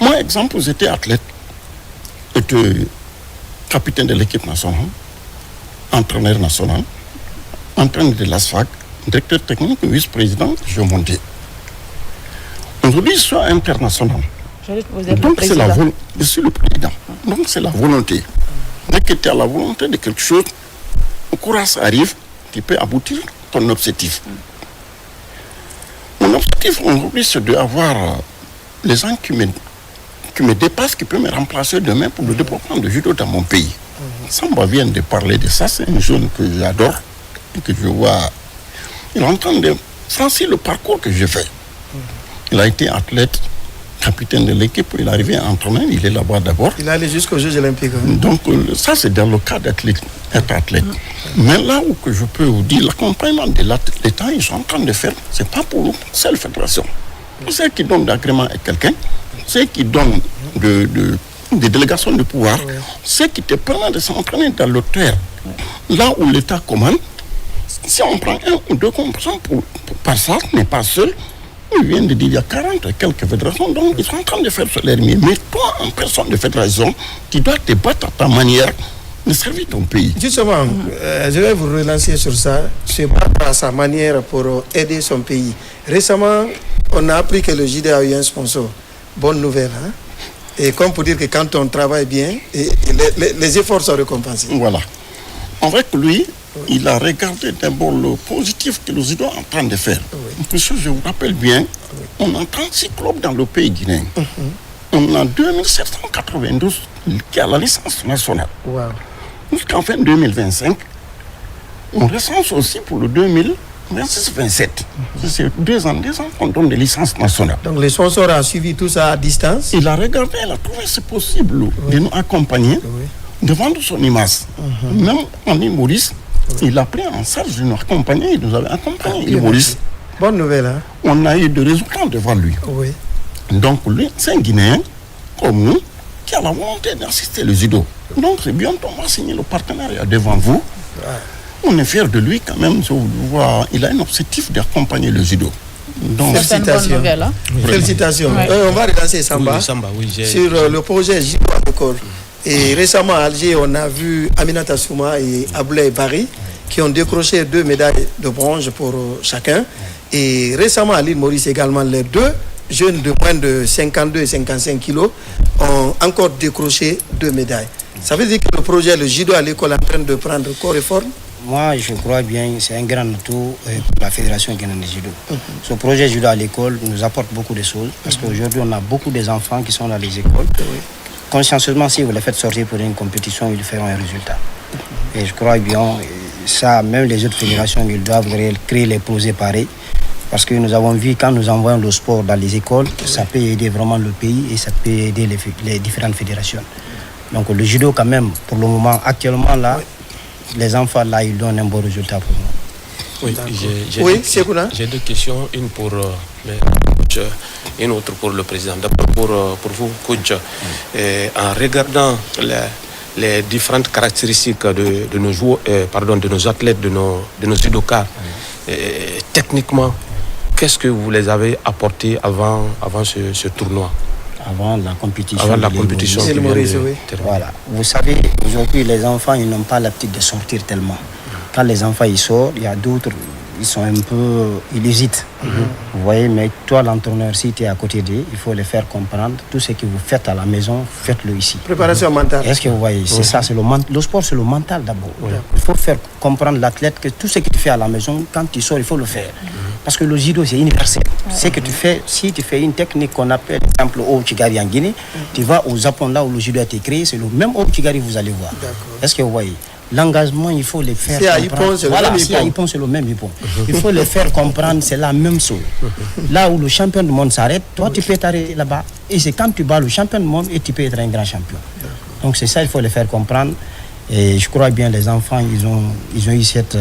Moi, exemple, j'étais athlète, j'étais capitaine de l'équipe nationale, entraîneur national, entraîneur de l'ASFAC, directeur technique, vice-président, je montais. Aujourd'hui, je suis international. Donc, c'est la volonté. Je suis le président. Donc, c'est la volonté. Dès que tu as la volonté de quelque chose, le courage arrive, tu peux aboutir à ton objectif. Mon objectif aujourd'hui, c'est d'avoir les gens qui me dépassent, qui peuvent me remplacer demain pour le développement du judo dans mon pays. Samba vient de parler de ça, c'est une jeune que j'adore et que je vois. Il est en train de franchir le parcours que je fais. Il a été athlète, capitaine de l'équipe, il est arrivé à entraîner, il est là-bas d'abord. Il est allé jusqu'aux Jeux Olympiques. Donc ça c'est dans le cas d'être athlète. Mais là où que je peux vous dire, l'accompagnement de l'État, ils sont en train de faire, c'est pas pour une seule fédération. Ceux qui donnent d'agrément à quelqu'un, ceux qui donnent des délégations de pouvoir, ceux qui te permettent de s'entraîner dans le terre, là où l'État commande, si on prend 1 ou 2 composants par ça, mais pas seul, il vient de dire il y a 40 et quelques fédérations, donc ils sont en train de faire leur mieux. Mais toi, en personne de fédération, tu dois te battre à ta manière de servir ton pays. Justement, je vais vous relancer sur ça, se battre à sa manière pour aider son pays. Récemment, on a appris que le JD a eu un sponsor. Bonne nouvelle, hein? Et comme pour dire que quand on travaille bien, les efforts sont récompensés. Voilà. En vrai que lui, il a regardé d'abord le positif que le judo est en train de faire. Parce que je vous rappelle bien, on a 36 clubs dans le pays guinéen. On a 2792 qui a la licence nationale. Jusqu'en fin 2025, on recense aussi pour le 2026-27. C'est 2 ans qu'on donne des licences nationales. Donc les sponsors ont suivi tout ça à distance. Il a regardé, il a trouvé c'est possible de nous accompagner, de vendre son image. Même en île Maurice, il a pris en charge de nous accompagner, il nous avait accompagné. L'île Maurice. Bonne nouvelle, hein? On a eu des résultats devant lui. Donc lui, c'est un Guinéen, comme nous, qui a la volonté d'assister le judo. Donc c'est bientôt on va signer le partenariat devant vous. On est fiers de lui quand même. Il a un objectif d'accompagner le judo. Donc, félicitations. Nouvelle, hein? Félicitations. On va relancer Samba, sur le projet Judo à l'école. Et récemment à Alger, on a vu Aminata Souma et Aboulaye Bari qui ont décroché 2 médailles de bronze pour chacun. Et récemment à l'île Maurice également, les 2 jeunes de moins de 52 et 55 kilos ont encore décroché 2 médailles. Ça veut dire que le projet, le judo à l'école, est en train de prendre corps et forme? Moi, je crois bien, c'est un grand atout pour la Fédération guinéenne de judo. Ce projet judo à l'école nous apporte beaucoup de choses parce qu'aujourd'hui, on a beaucoup d'enfants qui sont dans les écoles. Consciencieusement, si vous les faites sortir pour une compétition, ils feront un résultat. Et je crois bien, ça, même les autres fédérations, ils doivent créer les projets pareils. Parce que nous avons vu, quand nous envoyons le sport dans les écoles, ça peut aider vraiment le pays et ça peut aider les différentes fédérations. Donc le judo, quand même, pour le moment, actuellement, là, les enfants, là, ils donnent un bon résultat pour nous. Oui, j'ai 2 questions, une pour le coach, une autre pour le président. D'abord pour vous, coach, en regardant les différentes caractéristiques de nos joueurs, de nos athlètes, de nos judokas, techniquement, qu'est-ce que vous les avez apporté avant ce tournoi? Avant la compétition. Avant la compétition. Voilà. Vous savez, aujourd'hui, les enfants, ils n'ont pas l'habitude de sortir tellement. Quand les enfants ils sortent, il y a d'autres, ils sont un peu, ils hésitent. Vous voyez, mais toi, l'entraîneur, si tu es à côté d'eux, il faut les faire comprendre. Tout ce que vous faites à la maison, faites-le ici. Préparation mentale. Est-ce que vous voyez, c'est ça, c'est le sport, c'est le mental d'abord. Il faut faire comprendre l'athlète que tout ce que tu fais à la maison, quand tu sors, il faut le faire. Parce que le judo, c'est universel. Ce que tu fais, si tu fais une technique qu'on appelle, par exemple, au Chigari en Guinée, tu vas au Japon, là où le judo a été créé, c'est le même au Chigari, vous allez voir. Est-ce que vous voyez? L'engagement, il faut les faire comprendre. Si à Ippon, c'est le même Ippon. Il faut les faire comprendre, c'est la même chose. Là où le champion du monde s'arrête, toi, tu peux t'arrêter là-bas. Et c'est quand tu bats le champion du monde et tu peux être un grand champion. Donc c'est ça, il faut les faire comprendre. Et je crois bien, les enfants, ils ont eu cet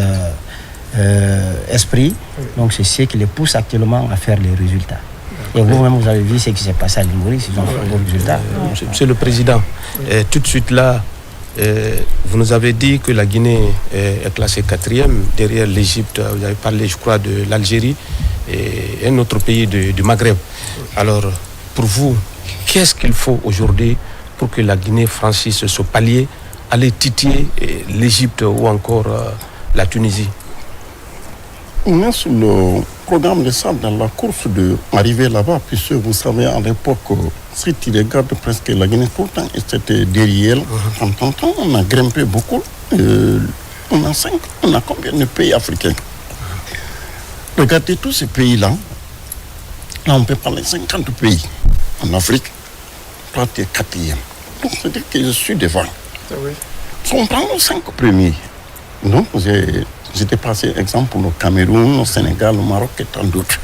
esprit. Donc c'est ce qui les pousse actuellement à faire les résultats. Et vous-même, vous avez vu ce qui s'est passé à l'île Maurice, ils ont fait de bons résultats. Monsieur le Président, tout de suite là, vous nous avez dit que la Guinée est classée 4e derrière l'Égypte. Vous avez parlé, je crois, de l'Algérie et un autre pays du Maghreb. Alors, pour vous, qu'est-ce qu'il faut aujourd'hui pour que la Guinée franchisse ce palier, aller titiller l'Égypte ou encore la Tunisie? On est sur le programme de ça dans la course d'arriver là-bas, puisque vous savez, à l'époque, si tu regardes presque la Guinée tout le temps, c'était derrière. En tant que temps, on a grimpé beaucoup. On a combien de pays africains? Regardez tous ces pays-là. Là, on peut parler de 50 pays en Afrique. Toi, tu es 4e. Donc, c'est-à-dire que je suis devant. Si on prend les 5 premiers, donc j'étais passé, exemple, pour le Cameroun, le Sénégal, le Maroc et tant d'autres.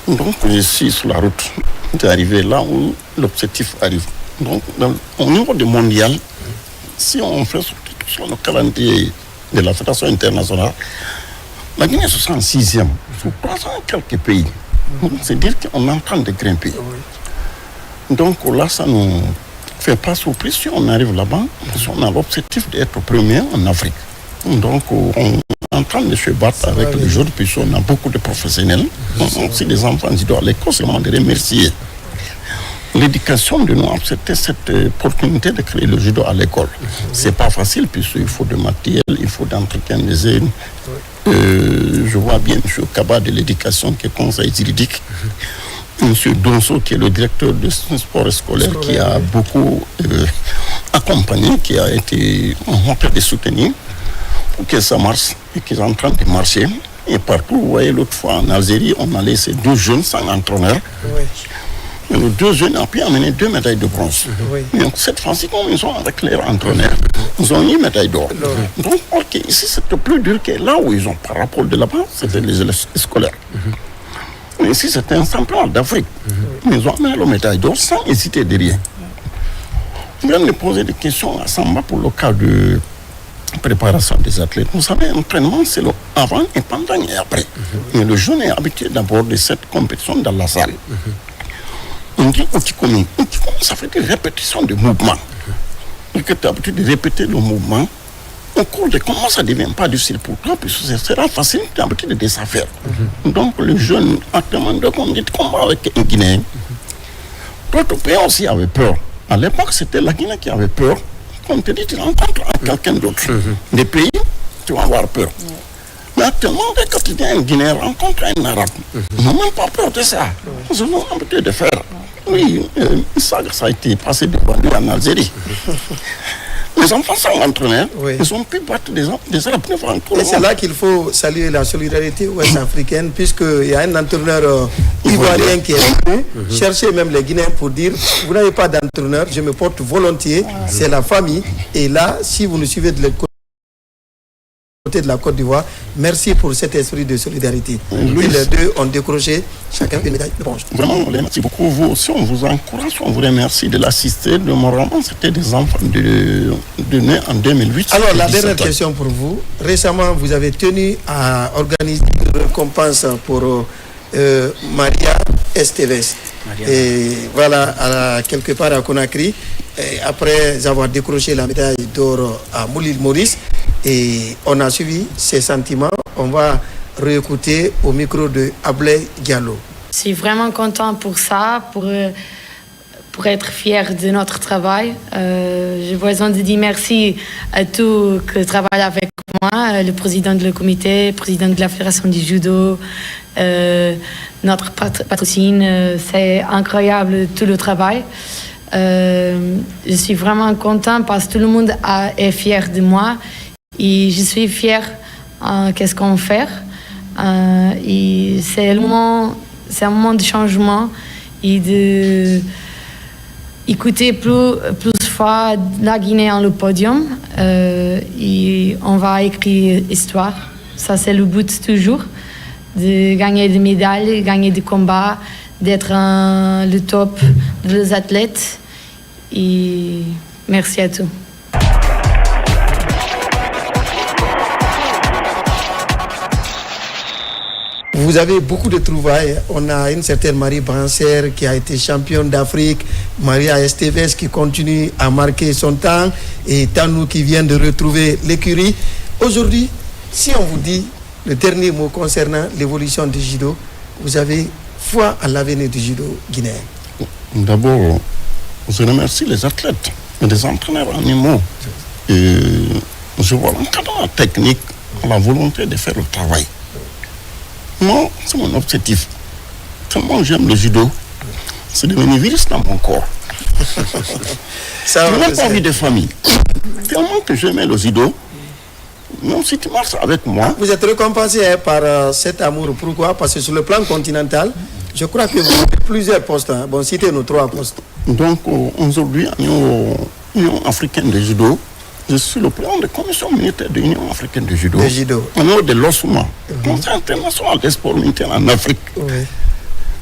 Donc, je suis sur la route d'arriver là où l'objectif arrive. Donc, au niveau du mondial, si on fait sur le calendrier de la Fédération internationale, la Guinée est 66e sur 300 et quelques pays. C'est-à-dire qu'on est en train de grimper. Donc là, ça ne nous fait pas surprise si on arrive là-bas, parce qu'on a l'objectif d'être premier en Afrique. Donc on est en train de se battre avec les autres, puisqu'on a beaucoup de professionnels. Si les enfants doivent à l'école, c'est vraiment de remercier. L'éducation de nous a accepté cette opportunité de créer le judo à l'école. C'est pas facile, puisqu'il faut de matériel, il faut d'entretien des ailes. Je vois bien M. Kaba de l'éducation qui est conseil juridique. M. Donso qui est le directeur de sport scolaire qui a beaucoup accompagné, qui a été en train de soutenir pour que ça marche et qui est en train de marcher. Et partout, vous voyez, l'autre fois en Algérie, on a laissé 2 jeunes sans entraîneur. Et nos 2 jeunes ont pu amener 2 médailles de bronze. Mais cette fois-ci, comme ils sont avec leur entraîneur, ils ont eu une médaille d'or. Donc, ok, ici, c'était plus dur que là où ils ont, par rapport de là-bas, c'était les élèves scolaires. Mais ici, c'était un champion d'Afrique. Mais ils ont amené la médaille d'or sans hésiter de rien. Je viens de poser des questions à Samba pour le cas de préparation des athlètes. Vous savez, l'entraînement, c'est le avant et pendant et après. Mais le jeune est habitué d'abord de cette compétition dans la salle. On dit Otikomi, ça fait des répétitions de mouvements. Et que tu as l'habitude de répéter le mouvement, au cours de comment ça ne devient pas difficile pour toi, puisque ce sera facile, tu as l'habitude de ça faire. Donc le jeune, actuellement, donc on dit combat avec un Guinéen. D'autres pays aussi avaient peur. À l'époque, c'était la Guinée qui avait peur. Quand on te dit, tu rencontres quelqu'un d'autre. Des pays, tu vas avoir peur. Mais actuellement, quand tu dis un Guinéen rencontre un Arabe, ils n'ont même pas peur de ça. Ils ont l'habitude de faire. Oui, ça a été passé devant nous en Algérie. Les enfants sont entraîneurs, ils ont pu battre des Arabes devant tout le monde. Et c'est là qu'il faut saluer la solidarité ouest-africaine, puisqu'il y a un entraîneur ivoirien qui est venu chercher même les Guinéens pour dire vous n'avez pas d'entraîneur, je me porte volontiers, c'est la famille. Et là, si vous nous suivez de l'autre côté de la Côte d'Ivoire, merci pour cet esprit de solidarité. Et les 2 ont décroché chacun une médaille de bronze. Vraiment, merci beaucoup. Vous aussi, on vous encourage, on vous remercie de l'assister. De mon roman, c'était des enfants de nés en 2008. Alors, la dernière question pour vous. Récemment, vous avez tenu à organiser une récompense pour Maria Esteves. Et voilà, quelque part à Conakry, après avoir décroché la médaille d'or à Moulil Maurice. Et on a suivi ses sentiments. On va réécouter au micro de Ablay Diallo. Je suis vraiment content pour ça, pour être fier de notre travail. J'ai besoin de dire merci à tous qui travaillent avec moi, le président du comité, le président de la Fédération du judo, notre patrocine. C'est incroyable tout le travail. Je suis vraiment content parce que tout le monde est fier de moi. Et je suis fière qu'est-ce qu'on fait. Et c'est un moment de changement et de écouter plus fois la Guinée en le podium. Et on va écrire histoire. Ça, c'est le but toujours, de gagner des médailles, gagner des combats, d'être le top des athlètes. Et merci à tous. Vous avez beaucoup de trouvailles. On a une certaine Marie Brancer qui a été championne d'Afrique, Maria Esteves qui continue à marquer son temps et Tanou qui vient de retrouver l'écurie. Aujourd'hui, si on vous dit le dernier mot concernant l'évolution du judo, vous avez foi à l'avenir du judo guinéen. D'abord, je remercie les athlètes et les entraîneurs animaux. Et je vois l'encadrement technique, la volonté de faire le travail. Moi, c'est mon objectif. Tellement j'aime le judo, c'est devenu virus dans mon corps. Je n'ai pas envie de famille. Tellement que j'aimais le judo, même si tu marches avec moi. Vous êtes récompensé par cet amour. Pourquoi? Parce que sur le plan continental, je crois que vous avez plusieurs postes. Hein. Bon, citez-nous 3 postes. Donc, aujourd'hui, à l'Union africaine de judo, je suis le président de la commission militaire de l'Union africaine de judo. Au niveau de l'OSUMA, Conseil international des sports militaires en Afrique.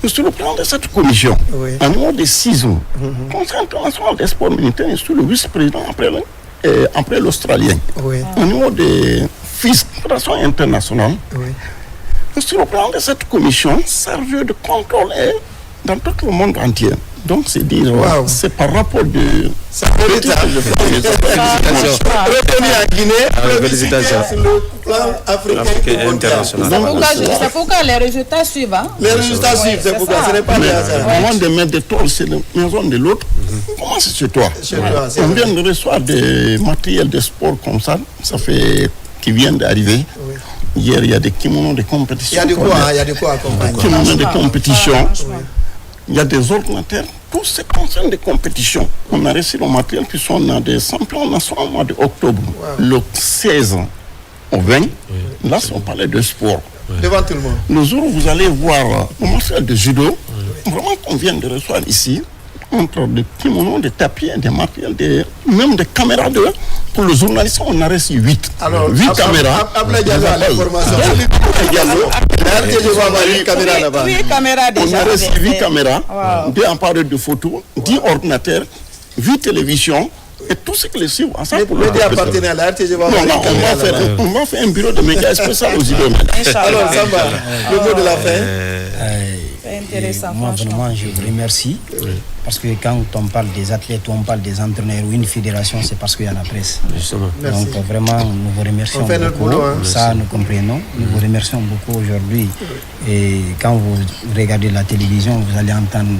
Je suis le président de cette commission. Au niveau des CISO, Conseil international des sports militaires, je suis le vice-président après l'Australien. Au niveau des FIS, Fédération internationale, je suis le président de cette commission chargée de contrôle dans tout le monde entier. Donc, c'est dire, c'est par rapport de... Ça retenu à Guinée, félicitations sur le plan africain et international. C'est pourquoi les résultats suivent. Hein? Les résultats suivent, c'est pourquoi ce n'est pas le hasard. Avant de mettre des tours sur la maison de l'autre, comment c'est chez toi? On vient de recevoir des matériels de sport comme ça, qui viennent d'arriver. Hier, il y a des kimonos de compétition. Il y a de quoi accompagner. Kimonos de compétition. Il y a des ordinateurs, tout ce qui concerne des compétitions. On a reçu le matériel qui sont dans des champions nationaux au mois d'octobre. Le 16 au 20, là, on parlait de sport. Devant tout le monde. Le jour où vous allez voir le matériel de judo, vraiment qu'on vient de recevoir ici, entre des kimonos, des tapis, des matériels, même des caméras pour le journaliste, on a reçu 8. Alors, 8 caméras. Après Diallo à l'information. On a reçu 8 caméras, 2 appareils de photo, 10 ordinateurs, 8 télévisions. Et tout ce que les suivent ensemble pour le appartenait à la RTG. On va faire un bureau de médias spécial aux idées. Alors, Samba, le mot de la fin. Moi, vraiment, je vous remercie. Parce que quand on parle des athlètes, ou on parle des entraîneurs ou une fédération, c'est parce qu'il y a la presse. Donc, vraiment, nous vous remercions beaucoup. Boulot, hein. Ça, nous comprenons. Nous vous remercions beaucoup aujourd'hui. Et quand vous regardez la télévision, vous allez entendre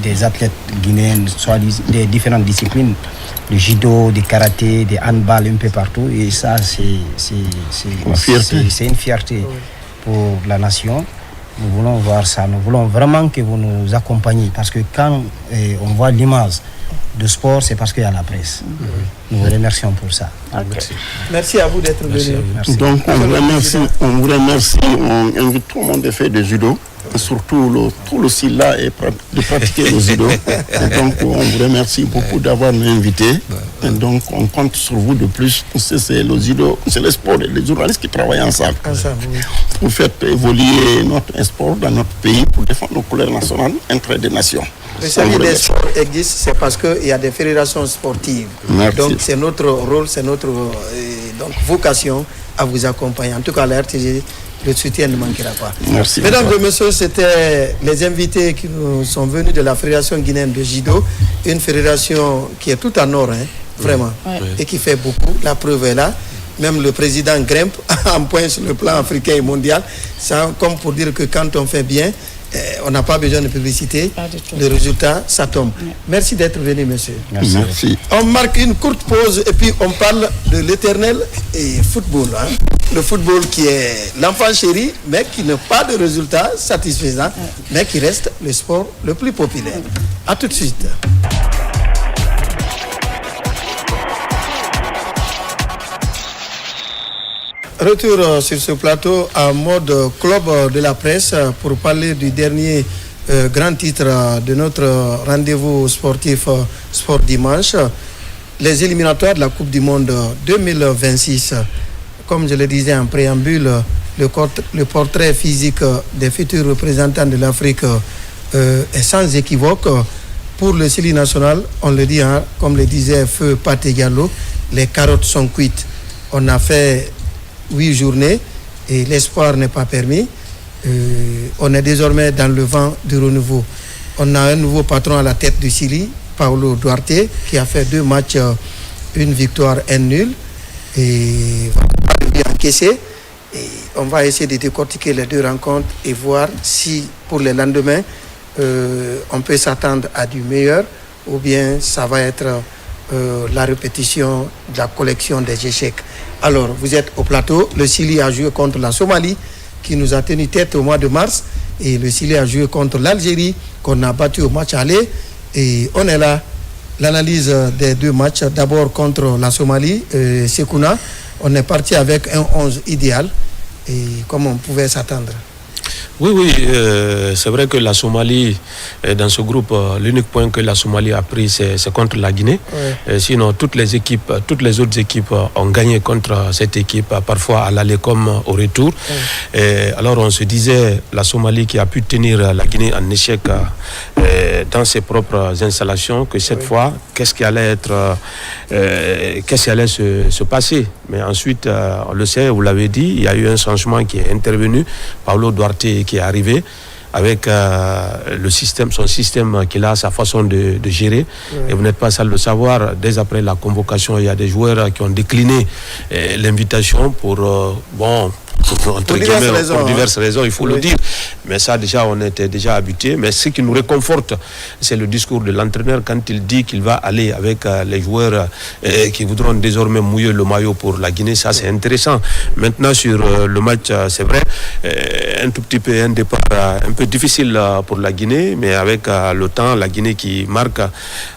des athlètes guinéens, soit des différentes disciplines, le judo, du karaté, des handball, un peu partout. Et ça, c'est une fierté pour la nation. Nous voulons voir ça, nous voulons vraiment que vous nous accompagniez parce que quand on voit l'image de sport, c'est parce qu'il y a la presse. Nous vous remercions pour ça. Merci à vous d'être venu. Donc on vous remercie, on invite tout le monde à faire du judo, surtout tout le SILA et de pratiquer le judo. Et donc on vous remercie beaucoup d'avoir nous invités. Et donc on compte sur vous de plus. C'est le judo, c'est le sport et les journalistes qui travaillent ensemble. Pour faire évoluer notre sport dans notre pays, pour défendre nos couleurs nationales, intérêts des nations. Le service des sports existe, c'est parce qu'il y a des fédérations sportives. Merci. Donc c'est notre rôle, c'est notre vocation à vous accompagner. En tout cas, la RTG, le soutien ne manquera pas. Merci. Mesdames et messieurs, c'était les invités qui nous sont venus de la Fédération guinéenne de judo, une fédération qui est tout en or, hein, vraiment, et qui fait beaucoup. La preuve est là. Même le président grimpe en point sur le plan africain et mondial. C'est comme pour dire que quand on fait bien, on n'a pas besoin de publicité. Le résultat, ça tombe. Merci d'être venu, monsieur. Merci. On marque une courte pause et puis on parle de l'éternel football. Hein. Le football qui est l'enfant chéri, mais qui n'a pas de résultat satisfaisant, mais qui reste le sport le plus populaire. A tout de suite. Retour sur ce plateau en mode club de la presse pour parler du dernier grand titre de notre rendez-vous sportif Sport Dimanche, les éliminatoires de la Coupe du Monde 2026. Comme je le disais en préambule, le portrait physique des futurs représentants de l'Afrique est sans équivoque. Pour le Sili national, on le dit, hein, comme le disait Feu Pathé Diallo, les carottes sont cuites. On a fait 8 journées et l'espoir n'est pas permis. On est désormais dans le vent du renouveau. On a un nouveau patron à la tête du Sili, Paulo Duarte, qui a fait 2 matchs, une victoire, un nul. Et on va encaisser. Et on va essayer de décortiquer les 2 rencontres et voir si pour le lendemain, on peut s'attendre à du meilleur ou bien ça va être la répétition de la collection des échecs. Alors, vous êtes au plateau. Le Sili a joué contre la Somalie, qui nous a tenu tête au mois de mars. Et le Chili a joué contre l'Algérie, qu'on a battu au match aller. Et on est là. L'analyse des deux matchs, d'abord contre la Somalie, Sekouna, on est parti avec un 11 idéal, et comme on pouvait s'attendre. Oui, c'est vrai que la Somalie, dans ce groupe, l'unique point que la Somalie a pris, c'est contre la Guinée. Sinon, toutes les autres équipes ont gagné contre cette équipe, parfois à l'aller comme au retour. Alors on se disait, la Somalie qui a pu tenir la Guinée en échec dans ses propres installations, que cette fois, qu'est-ce qui allait se passer. Mais ensuite, on le sait, vous l'avez dit, il y a eu un changement qui est intervenu. Paulo Duarte qui est arrivé avec son système qu'il a, sa façon de gérer. Et vous n'êtes pas seul de savoir, dès après la convocation, il y a des joueurs qui ont décliné l'invitation pour diverses raisons, il faut le dire. Mais ça, déjà, on était déjà habitués. Mais ce qui nous réconforte, c'est le discours de l'entraîneur quand il dit qu'il va aller avec les joueurs qui voudront désormais mouiller le maillot pour la Guinée. Ça, c'est intéressant. Maintenant, sur le match, c'est vrai, un tout petit peu un départ un peu difficile pour la Guinée, mais avec le temps, la Guinée qui marque.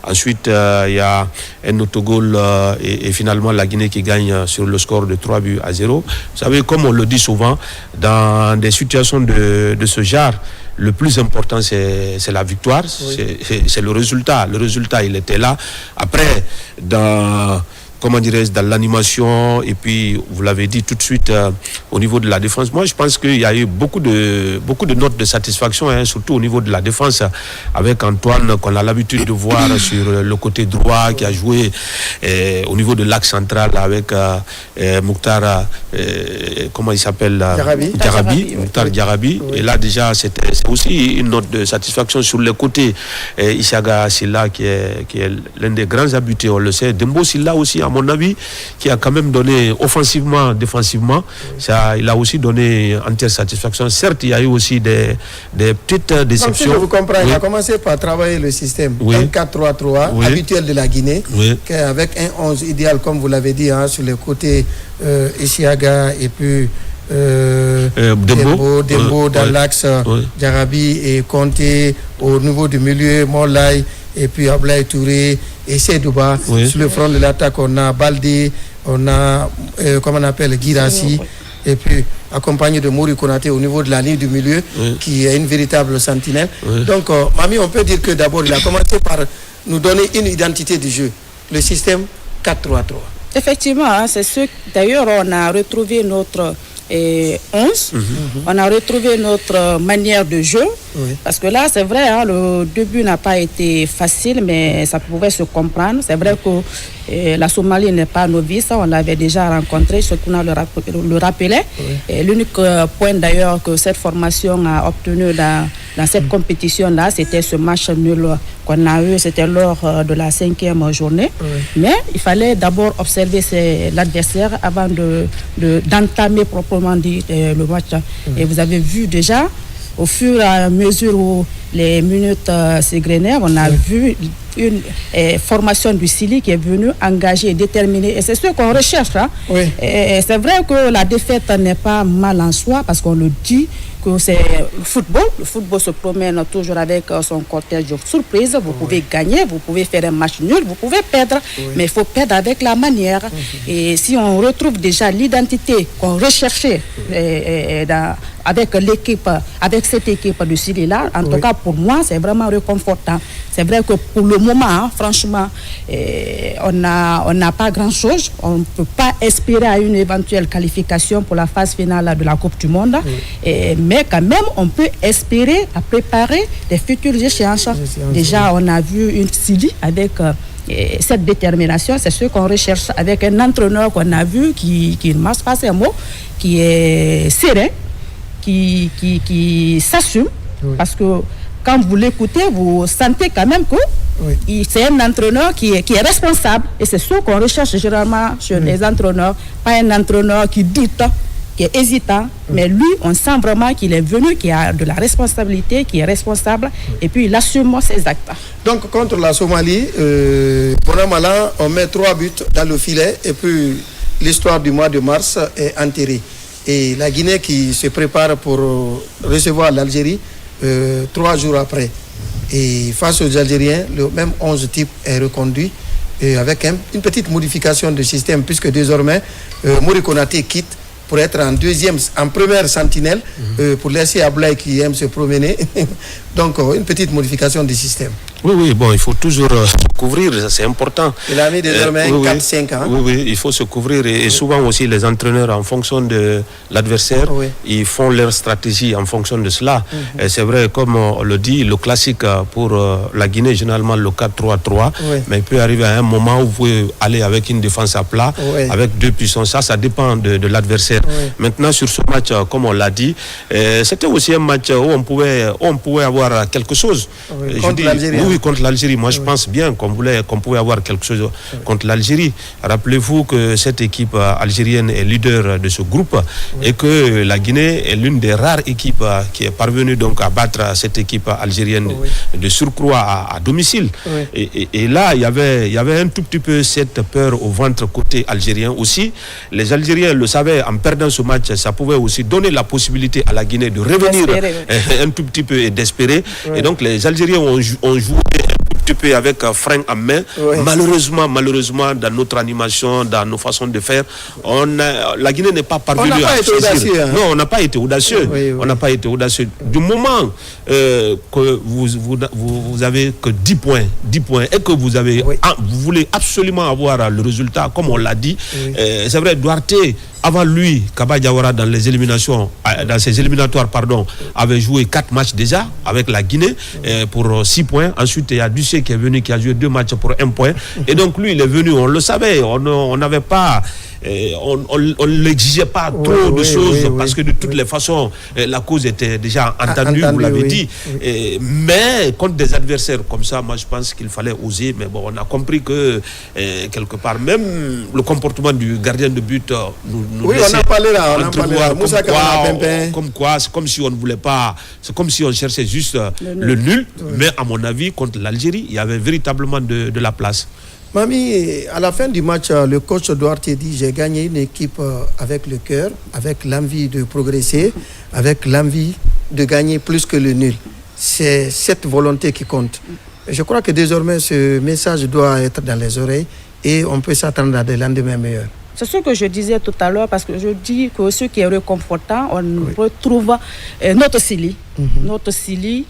Ensuite, il y a un autogol et finalement la Guinée qui gagne sur le score de 3-0. Vous savez, comme on le dit souvent, dans des situations de ce genre, le plus important, c'est la victoire, c'est le résultat. Le résultat, il était là. Après, dans l'animation, et puis vous l'avez dit tout de suite au niveau de la défense. Moi, je pense qu'il y a eu beaucoup de notes de satisfaction, surtout au niveau de la défense, avec Antoine, qu'on a l'habitude de voir sur le côté droit, qui a joué au niveau de l'axe central avec Mouktar, comment il s'appelle, Mouktar Diarabi. Et là, déjà, c'est aussi une note de satisfaction sur le côté. Ishaga Silla, qui est l'un des grands habités, on le sait. Dembo Silla aussi, à mon avis, qui a quand même donné offensivement, défensivement, ça, il a aussi donné entière satisfaction. Certes, il y a eu aussi des petites déceptions. Si je vous comprends, il a commencé par travailler le système 1-4-3-3 habituel de la Guinée, avec un 11 idéal, comme vous l'avez dit, sur les côtés Isiaga et puis Dembo dans l'axe, Diarabi et Conté au niveau du milieu, Molay et puis Ablaye Touré et Sedouba. Sur le front de l'attaque, on a Baldé, on a comment on appelle Girassi, et puis accompagné de Mouri Konaté au niveau de la ligne du milieu, qui est une véritable sentinelle. Donc Mami, on peut dire que d'abord il a commencé par nous donner une identité du jeu, le système 4-3-3. Effectivement, c'est ce. D'ailleurs, on a retrouvé notre 11. On a retrouvé notre manière de jeu. Parce que là, c'est vrai, le début n'a pas été facile, mais ça pouvait se comprendre. C'est vrai que la Somalie n'est pas novice, on l'avait déjà rencontré, ce qu'on le rappelait. L'unique point d'ailleurs que cette formation a obtenu dans cette compétition-là, c'était ce match nul qu'on a eu, c'était lors de la 5e journée. Mais il fallait d'abord observer l'adversaire avant d'entamer proprement dit le match. Et vous avez vu déjà, au fur et à mesure où les minutes s'égrenaient, on a vu une formation du Chili qui est venue engagée, déterminée. Et c'est ce qu'on recherche. Et c'est vrai que la défaite n'est pas mal en soi, parce qu'on le dit, que c'est le football. Le football se promène toujours avec son cortège de surprise. Vous pouvez gagner, vous pouvez faire un match nul, vous pouvez perdre, mais il faut perdre avec la manière. Et si on retrouve déjà l'identité qu'on recherchait avec l'équipe, avec cette équipe du Chili-là, en tout cas pour moi, c'est vraiment réconfortant. C'est vrai que pour le moment, franchement, on n'a pas grand-chose. On ne peut pas espérer à une éventuelle qualification pour la phase finale de la Coupe du Monde. Mais quand même, on peut espérer à préparer des futures échéances. Déjà, on a vu une Chili avec cette détermination. C'est ce qu'on recherche avec un entraîneur qu'on a vu qui ne marche pas ses mots, qui est serein, qui s'assume. Parce que quand vous l'écoutez, vous sentez quand même que c'est un entraîneur qui est responsable. Et c'est ce qu'on recherche généralement chez les entraîneurs. Pas un entraîneur qui doute, qui est hésitant, mais lui, on sent vraiment qu'il est venu, qu'il a de la responsabilité, qu'il est responsable, et puis il assume ses actes. Donc, contre la Somalie, bon an, mal an, on met 3 buts dans le filet, et puis l'histoire du mois de mars est enterrée. Et la Guinée qui se prépare pour recevoir l'Algérie 3 jours après. Et face aux Algériens, le même 11 type est reconduit avec une petite modification de système, puisque désormais, Mori Konaté quitte pour être en première sentinelle, pour laisser Ablaye qui aime se promener. Donc, une petite modification du système. Oui, bon, il faut toujours se couvrir, c'est important. Il a mis désormais 4-5 ans. Oui, il faut se couvrir. Et souvent aussi, les entraîneurs, en fonction de l'adversaire, ils font leur stratégie en fonction de cela. Et c'est vrai, comme on le dit, le classique pour la Guinée, généralement le 4-3-3, mais il peut arriver à un moment où vous pouvez aller avec une défense à plat, avec 2 puissances. Ça dépend de l'adversaire. Maintenant, sur ce match, comme on l'a dit, c'était aussi un match où on pouvait avoir quelque chose. Contre l'Algérie. Oui, contre l'Algérie. Moi, je pense bien qu'on pouvait avoir quelque chose contre l'Algérie. Rappelez-vous que cette équipe algérienne est leader de ce groupe et que la Guinée est l'une des rares équipes qui est parvenue donc à battre cette équipe algérienne de surcroît à domicile. Et là, il y avait un tout petit peu cette peur au ventre côté algérien aussi. Les Algériens le savaient, en perdant ce match, ça pouvait aussi donner la possibilité à la Guinée de revenir un tout petit peu et d'espérer. Et donc, les Algériens ont joué un petit peu avec frein en main. Malheureusement, dans notre animation, dans nos façons de faire, la Guinée n'est pas parvenue à saisir. Non, on n'a pas été audacieux. On n'a pas été audacieux. Du moment que vous avez que 10 points et que vous voulez absolument avoir le résultat, comme on l'a dit, c'est vrai, Duarte, avant lui, Kaba Diawara dans ses éliminatoires, avait joué 4 matchs déjà avec la Guinée pour 6 points. Ensuite, il y a Ducé qui est venu, qui a joué 2 matchs pour 1 point. Et donc lui, il est venu, on le savait, on n'avait pas... on n'exigeait pas trop de choses parce que de toutes les façons la cause était déjà entendue, vous l'avez dit. Mais contre des adversaires comme ça, moi je pense qu'il fallait oser. Mais bon, on a compris que quelque part, même le comportement du gardien de but nous laissait entrevoir comme quoi, c'est comme si on ne voulait pas, c'est comme si on cherchait juste le nul. Mais à mon avis, contre l'Algérie, il y avait véritablement de la place. Mami, à la fin du match, le coach Duarte dit: j'ai gagné une équipe avec le cœur, avec l'envie de progresser, avec l'envie de gagner plus que le nul. C'est cette volonté qui compte. Je crois que désormais, ce message doit être dans les oreilles et on peut s'attendre à des lendemains meilleurs. C'est ce que je disais tout à l'heure, parce que je dis que ce qui est réconfortant, on retrouve notre Sili. Notre Sili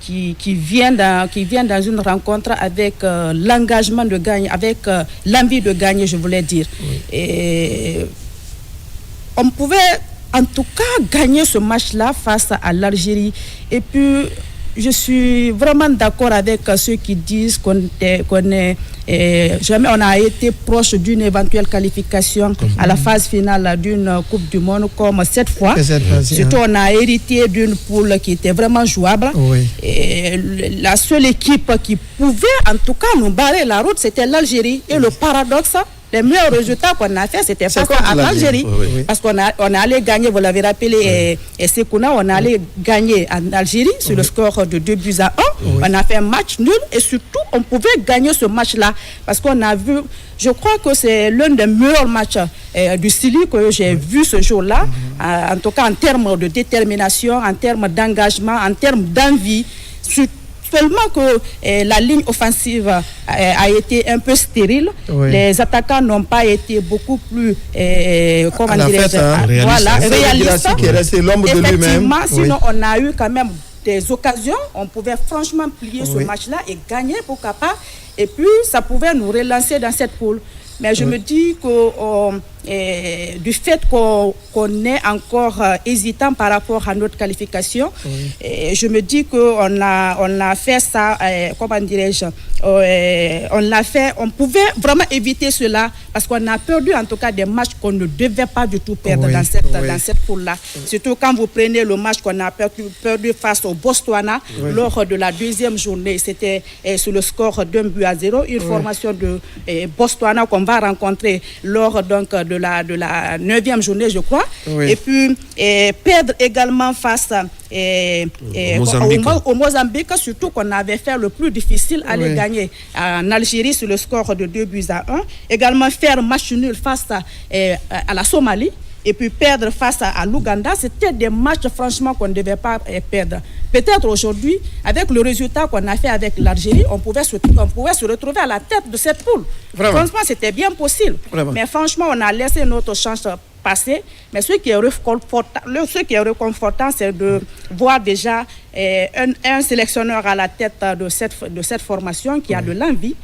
qui vient dans une rencontre avec l'engagement de gagner, avec l'envie de gagner, je voulais dire. Et on pouvait en tout cas gagner ce match-là face à l'Algérie. Et puis, je suis vraiment d'accord avec ceux qui disent jamais on a été proche d'une éventuelle qualification à la phase finale d'une Coupe du Monde comme cette fois. Surtout, on a hérité d'une poule qui était vraiment jouable. Et la seule équipe qui pouvait en tout cas nous barrer la route, c'était l'Algérie. Et le paradoxe, les meilleurs résultats qu'on a fait, c'était face à l'Algérie. Parce qu'on est allé gagner, vous l'avez rappelé, et Sekouna, on est allé gagner en Algérie sur le score de 2-1. On a fait un match nul et surtout, on pouvait gagner ce match-là. Parce qu'on a vu, je crois que c'est l'un des meilleurs matchs du Sili que j'ai vu ce jour-là. En tout cas, en termes de détermination, en termes d'engagement, en termes d'envie. Seulement que la ligne offensive a été un peu stérile. Les attaquants n'ont pas été beaucoup plus réalistes. Qui est resté l'ombre de lui-même. Sinon, on a eu quand même des occasions. On pouvait franchement plier ce match-là et gagner, pourquoi pas. Et puis, ça pouvait nous relancer dans cette poule. Mais je me dis que du fait qu'on est encore hésitant par rapport à notre qualification, je me dis qu'on a fait ça, comment dirais-je, on pouvait vraiment éviter cela parce qu'on a perdu en tout cas des matchs qu'on ne devait pas du tout perdre dans cette poule-là. Surtout quand vous prenez le match qu'on a perdu face au Botswana lors de la deuxième journée, c'était sur le score d'1-0, une formation de Botswana qu'on va rencontrer lors donc de la 9e journée, je crois. Et puis perdre également face au Mozambique, surtout qu'on avait fait le plus difficile, aller gagner en Algérie sur le score de 2-1. Également faire match nul face à la Somalie. et puis perdre face à l'Ouganda, c'était des matchs franchement qu'on ne devait pas perdre. Peut-être aujourd'hui, avec le résultat qu'on a fait avec l'Algérie, on pouvait se retrouver à la tête de cette poule. Vraiment. Franchement, c'était bien possible. Vraiment. Mais franchement, on a laissé notre chance passer. Mais ce qui est réconfortant, c'est de voir déjà un sélectionneur à la tête de cette formation qui a de l'envie,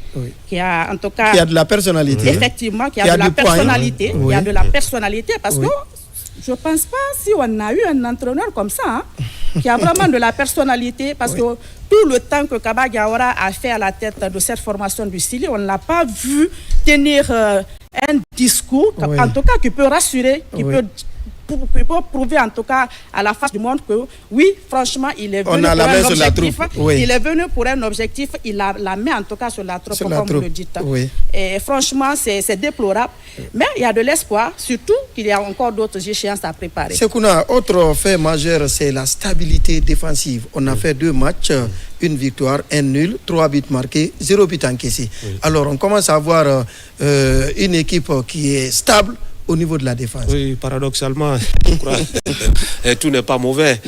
qui a en tout cas... Qui a de la personnalité. Effectivement, qui a de la personnalité. Qui a de la personnalité parce que je ne pense pas si on a eu un entraîneur comme ça, qui a vraiment de la personnalité, parce que tout le temps que Kaba Diawara a fait à la tête de cette formation du Sili, on ne l'a pas vu tenir un discours, en tout cas, qui peut rassurer, qui peut prouver en tout cas à la face du monde que oui, franchement, il est venu pour un objectif. Il est venu pour un objectif, il a la main en tout cas sur la troupe, comme vous le dites. Et franchement, c'est déplorable. Mais il y a de l'espoir, surtout qu'il y a encore d'autres échéances à préparer. Autre fait majeur, c'est la stabilité défensive. On a fait 2 matchs, une victoire, un nul, 3 buts marqués, 0 but encaissé. Alors on commence à avoir une équipe qui est stable au niveau de la défense. Oui, paradoxalement, je crois, tout n'est pas mauvais.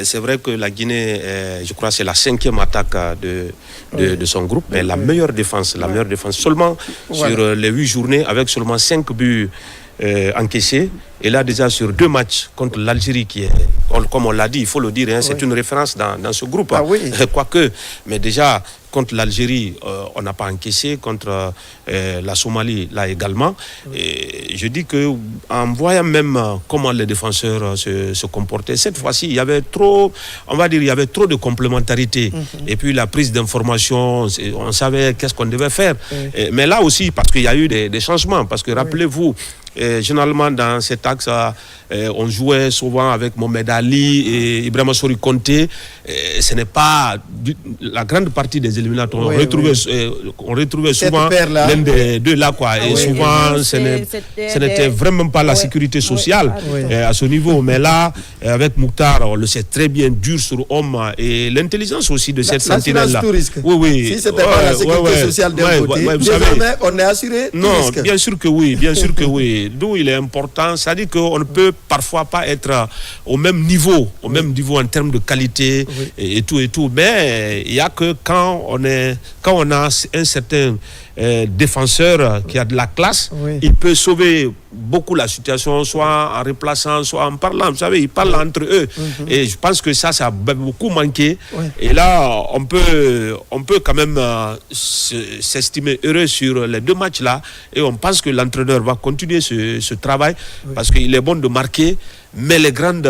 C'est vrai que la Guinée, je crois, c'est la 5e attaque de son groupe, mais la meilleure défense, seulement sur les 8 journées, avec seulement 5 buts encaissés. Et là, déjà, sur 2 matchs contre l'Algérie, qui est, comme on l'a dit, il faut le dire, c'est une référence dans ce groupe. Quoique, mais déjà, contre l'Algérie, on n'a pas encaissé. Contre la Somalie, là également. Et je dis qu'en voyant même comment les défenseurs se comportaient, cette fois-ci, il y avait trop, on va dire, il y avait trop de complémentarité. Et puis la prise d'information, on savait qu'est-ce qu'on devait faire. Mais là aussi, parce qu'il y a eu des changements, parce que rappelez-vous, généralement dans cet axe, on jouait souvent avec Mohamed Ali et Ibrahima Sori Konté. Ce n'est pas la grande partie des éliminatoires. On retrouvait souvent l'un des deux là, quoi. Et souvent, ce n'était vraiment pas la sécurité sociale à ce niveau. Mais là, avec Mouktar, on le sait très bien, dur sur homme, et l'intelligence aussi de cette sentinelle-là. Si ce n'était pas la sécurité sociale d'un côté, désormais, on est assuré tout risque. Bien sûr que oui, bien sûr que oui. D'où il est important, c'est-à-dire qu'on ne peut parfois pas être au même niveau en termes de qualité et tout. Mais il n'y a que quand on a un certain défenseur qui a de la classe, il peut sauver beaucoup la situation, soit en replaçant, soit en parlant. Vous savez, ils parlent entre eux. Et je pense que ça a beaucoup manqué. Et là, on peut quand même s'estimer heureux sur les 2 matchs-là. Et on pense que l'entraîneur va continuer ce travail parce qu'il est bon de marquer. Mais les grandes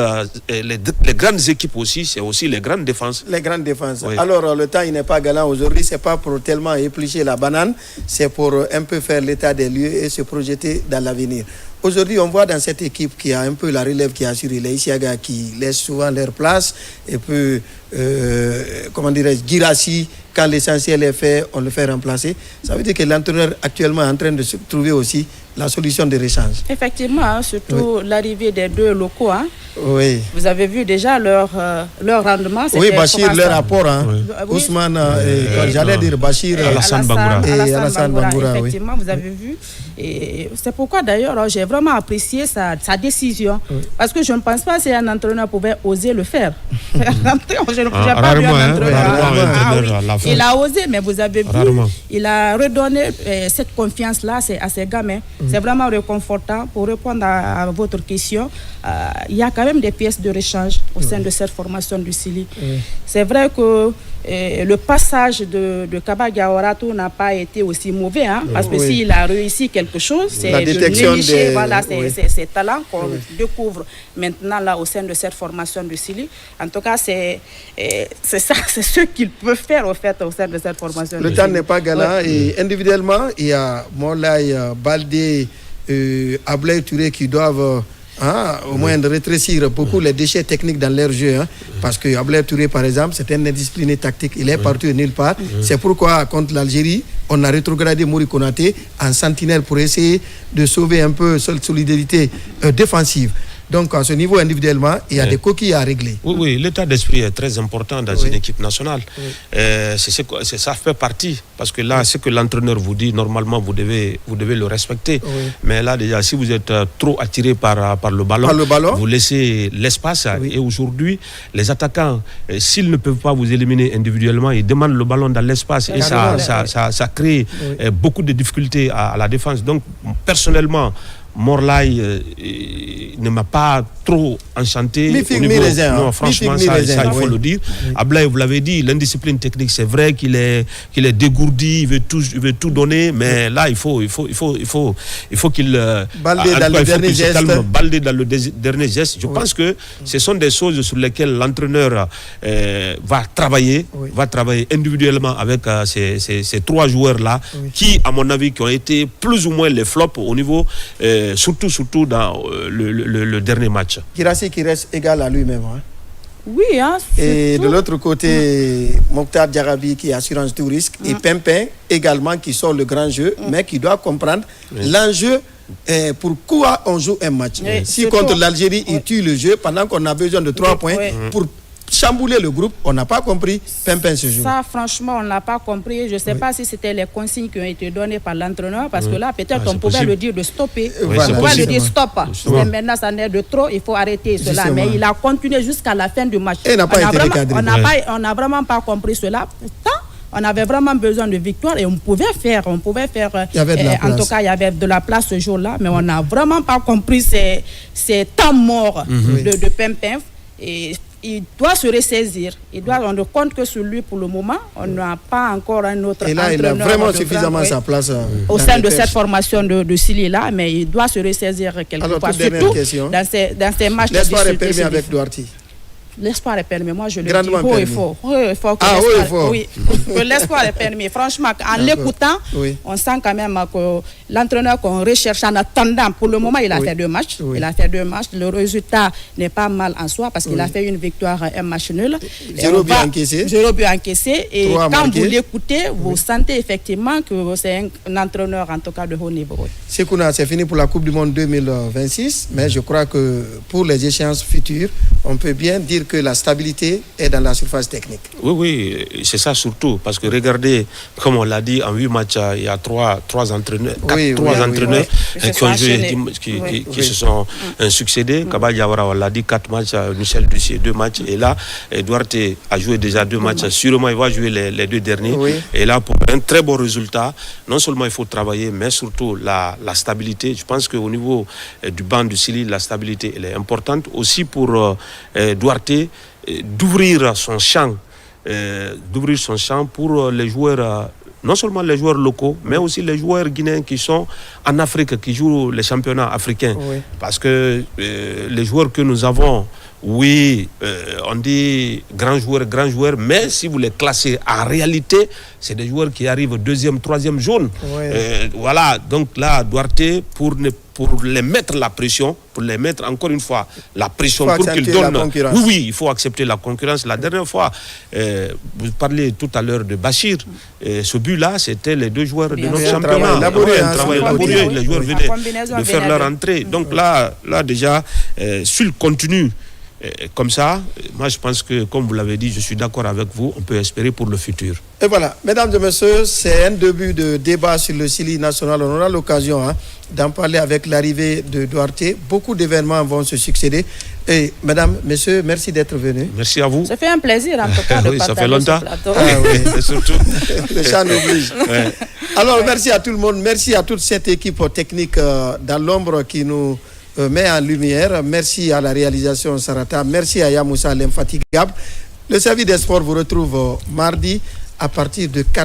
équipes aussi, c'est aussi les grandes défenses. Les grandes défenses. Alors, le temps, il n'est pas galant aujourd'hui. Ce n'est pas pour tellement éplucher la banane. C'est pour un peu faire l'état des lieux et se projeter dans l'avenir. Aujourd'hui, on voit dans cette équipe qui a un peu la relève qui assure les Isiaga qui laissent souvent leur place. Et puis, Girassi, quand l'essentiel est fait, on le fait remplacer. Ça veut dire que l'entraîneur actuellement est en train de se trouver aussi la solution de rechange. Effectivement, surtout l'arrivée des 2 locaux. Vous avez vu déjà leur rendement. Bachir, leur apport. Ousmane, j'allais dire Bachir, Alassane Bangoura. Effectivement, vous avez vu. Et c'est pourquoi d'ailleurs, j'ai vraiment apprécié sa décision. Parce que je ne pense pas si un entraîneur pouvait oser le faire. Je n'ai pas vu un entraîneur. Il a osé, mais vous avez vu, il a redonné cette confiance-là à ces gamins. C'est vraiment réconfortant. Pour répondre à votre question, il y a quand même des pièces de rechange au sein de cette formation du Sili. C'est vrai que le passage de Kaba Diawara n'a pas été aussi mauvais, parce que s'il a réussi quelque chose, c'est de négliger ces talents qu'on découvre maintenant là au sein de cette formation du Sili. En tout cas, c'est ça, c'est ce qu'il peut faire au sein de cette formation. Le temps n'est pas galant et individuellement, il y a Moulay, Baldé, Ablaye Touré qui doivent au moins de rétrécir beaucoup les déchets techniques dans leur jeu. Parce que Ablaye Touré, par exemple, c'est un indiscipliné tactique. Il est parti nulle part. C'est pourquoi, contre l'Algérie, on a rétrogradé Mouri Konaté en sentinelle pour essayer de sauver un peu cette solidité défensive. Donc à ce niveau individuellement, il y a des coquilles à régler. Oui, l'état d'esprit est très important dans une équipe nationale. Ça fait partie, parce que là, ce que l'entraîneur vous dit, normalement, vous devez le respecter. Mais là, déjà, si vous êtes trop attiré par le ballon, vous laissez l'espace. Et aujourd'hui, les attaquants, s'ils ne peuvent pas vous éliminer individuellement, ils demandent le ballon dans l'espace. Et ça crée beaucoup de difficultés à la défense. Donc, personnellement, Morlaï ne m'a pas trop enchanté. Non, franchement, ça il faut le dire. Ablaï, vous l'avez dit, l'indiscipline technique, c'est vrai qu'il est dégourdi, il veut tout donner, mais là, il faut qu'il balder dans le dernier geste. Balder dans le dernier geste. Je pense que ce sont des choses sur lesquelles l'entraîneur va travailler individuellement avec ces trois joueurs-là, qui, à mon avis, qui ont été plus ou moins les flops au niveau surtout dans le dernier match. Girassi qui reste égal à lui-même. Hein. Oui, hein. Et de l'autre côté, Mokhtar Diarabi qui est assurance tout risque et Pimpin également qui sort le grand jeu, mais qui doit comprendre l'enjeu. Pourquoi on joue un match. Si contre l'Algérie, il tue le jeu pendant qu'on a besoin de 3 points pour chambouler le groupe, on n'a pas compris Pimpin ce jour. Ça, franchement, on n'a pas compris. Je ne sais pas si c'était les consignes qui ont été données par l'entraîneur, parce que là, peut-être on pouvait le dire de stopper. On pouvait le dire stop. Mais maintenant, ça n'est de trop, il faut arrêter cela. Mais il a continué jusqu'à la fin du match. Et n'a pas été recadré. On n'a vraiment pas compris cela. Pourtant, on avait vraiment besoin de victoire et on pouvait faire. En tout cas, il y avait de la place ce jour-là, mais on n'a vraiment pas compris ces temps morts de Pimpin. Et il doit se ressaisir. Il doit rendre compte que sur lui, pour le moment, on n'a pas encore un autre entraîneur. Et là, il a vraiment suffisamment sa place au sein de cette formation de Sili là, mais il doit se ressaisir quelque part. Surtout dans ces matchs. L'espoir est permis avec Duarte. L'espoir est permis. Moi, je le dis haut et fort. Oui, que l'espoir est permis. Franchement, en l'écoutant, on sent quand même que l'entraîneur qu'on recherche en attendant, pour le moment, il a fait 2 matchs. Il a fait 2 matchs. Le résultat n'est pas mal en soi parce qu'il a fait une victoire, un match nul. 0 but encaissé. 0 but encaissé. Et quand vous l'écoutez, vous sentez effectivement que c'est un entraîneur, en tout cas, de haut niveau. Sekouna, c'est fini pour la Coupe du Monde 2026, mais je crois que pour les échéances futures, on peut bien dire que la stabilité est dans la surface technique. Oui, c'est ça surtout, parce que regardez, comme on l'a dit, en 8 matchs, il y a 3 entraîneurs, qui ont joué, qui se sont succédés. Kaba Diawara, on l'a dit, 4 matchs, Michel Dussier, 2 matchs, et là, Duarte a joué déjà 2 matchs, sûrement il va jouer les 2 derniers, et là, pour un très bon résultat, non seulement il faut travailler, mais surtout la stabilité. Je pense qu'au niveau du banc du Sili, la stabilité, elle est importante, aussi pour Duarte, d'ouvrir son champ pour les joueurs, non seulement les joueurs locaux, mais aussi les joueurs guinéens qui sont en Afrique, qui jouent les championnats africains. Parce que les joueurs que nous avons, on dit grands joueurs, mais si vous les classez en réalité, c'est des joueurs qui arrivent 2e, 3e jaune. Voilà, donc là, Duarte, pour les mettre la pression, pour les mettre encore une fois la pression, pour qu'ils donnent. Oui, il faut accepter la concurrence. La dernière fois, vous parliez tout à l'heure de Bachir. Ce but-là, c'était les 2 joueurs de notre championnat. Un travail laborieux. Les joueurs venaient de faire leur entrée. Donc là déjà, s'il continue comme ça, moi je pense que, comme vous l'avez dit, je suis d'accord avec vous, on peut espérer pour le futur. Et voilà, mesdames et messieurs, c'est un début de débat sur le Sili national. On aura l'occasion d'en parler avec l'arrivée de Duarte. Beaucoup d'événements vont se succéder. Et mesdames, messieurs, merci d'être venus. Merci à vous. Ça fait un plaisir en tout cas de partager ça fait longtemps. ce plateau. Surtout. Le chant oblige. Alors, merci à tout le monde. Merci à toute cette équipe technique dans l'ombre qui nous met en lumière. Merci à la réalisation Sarata. Merci à Yamoussa l'infatigable. Le service des sports vous retrouve mardi à partir de 4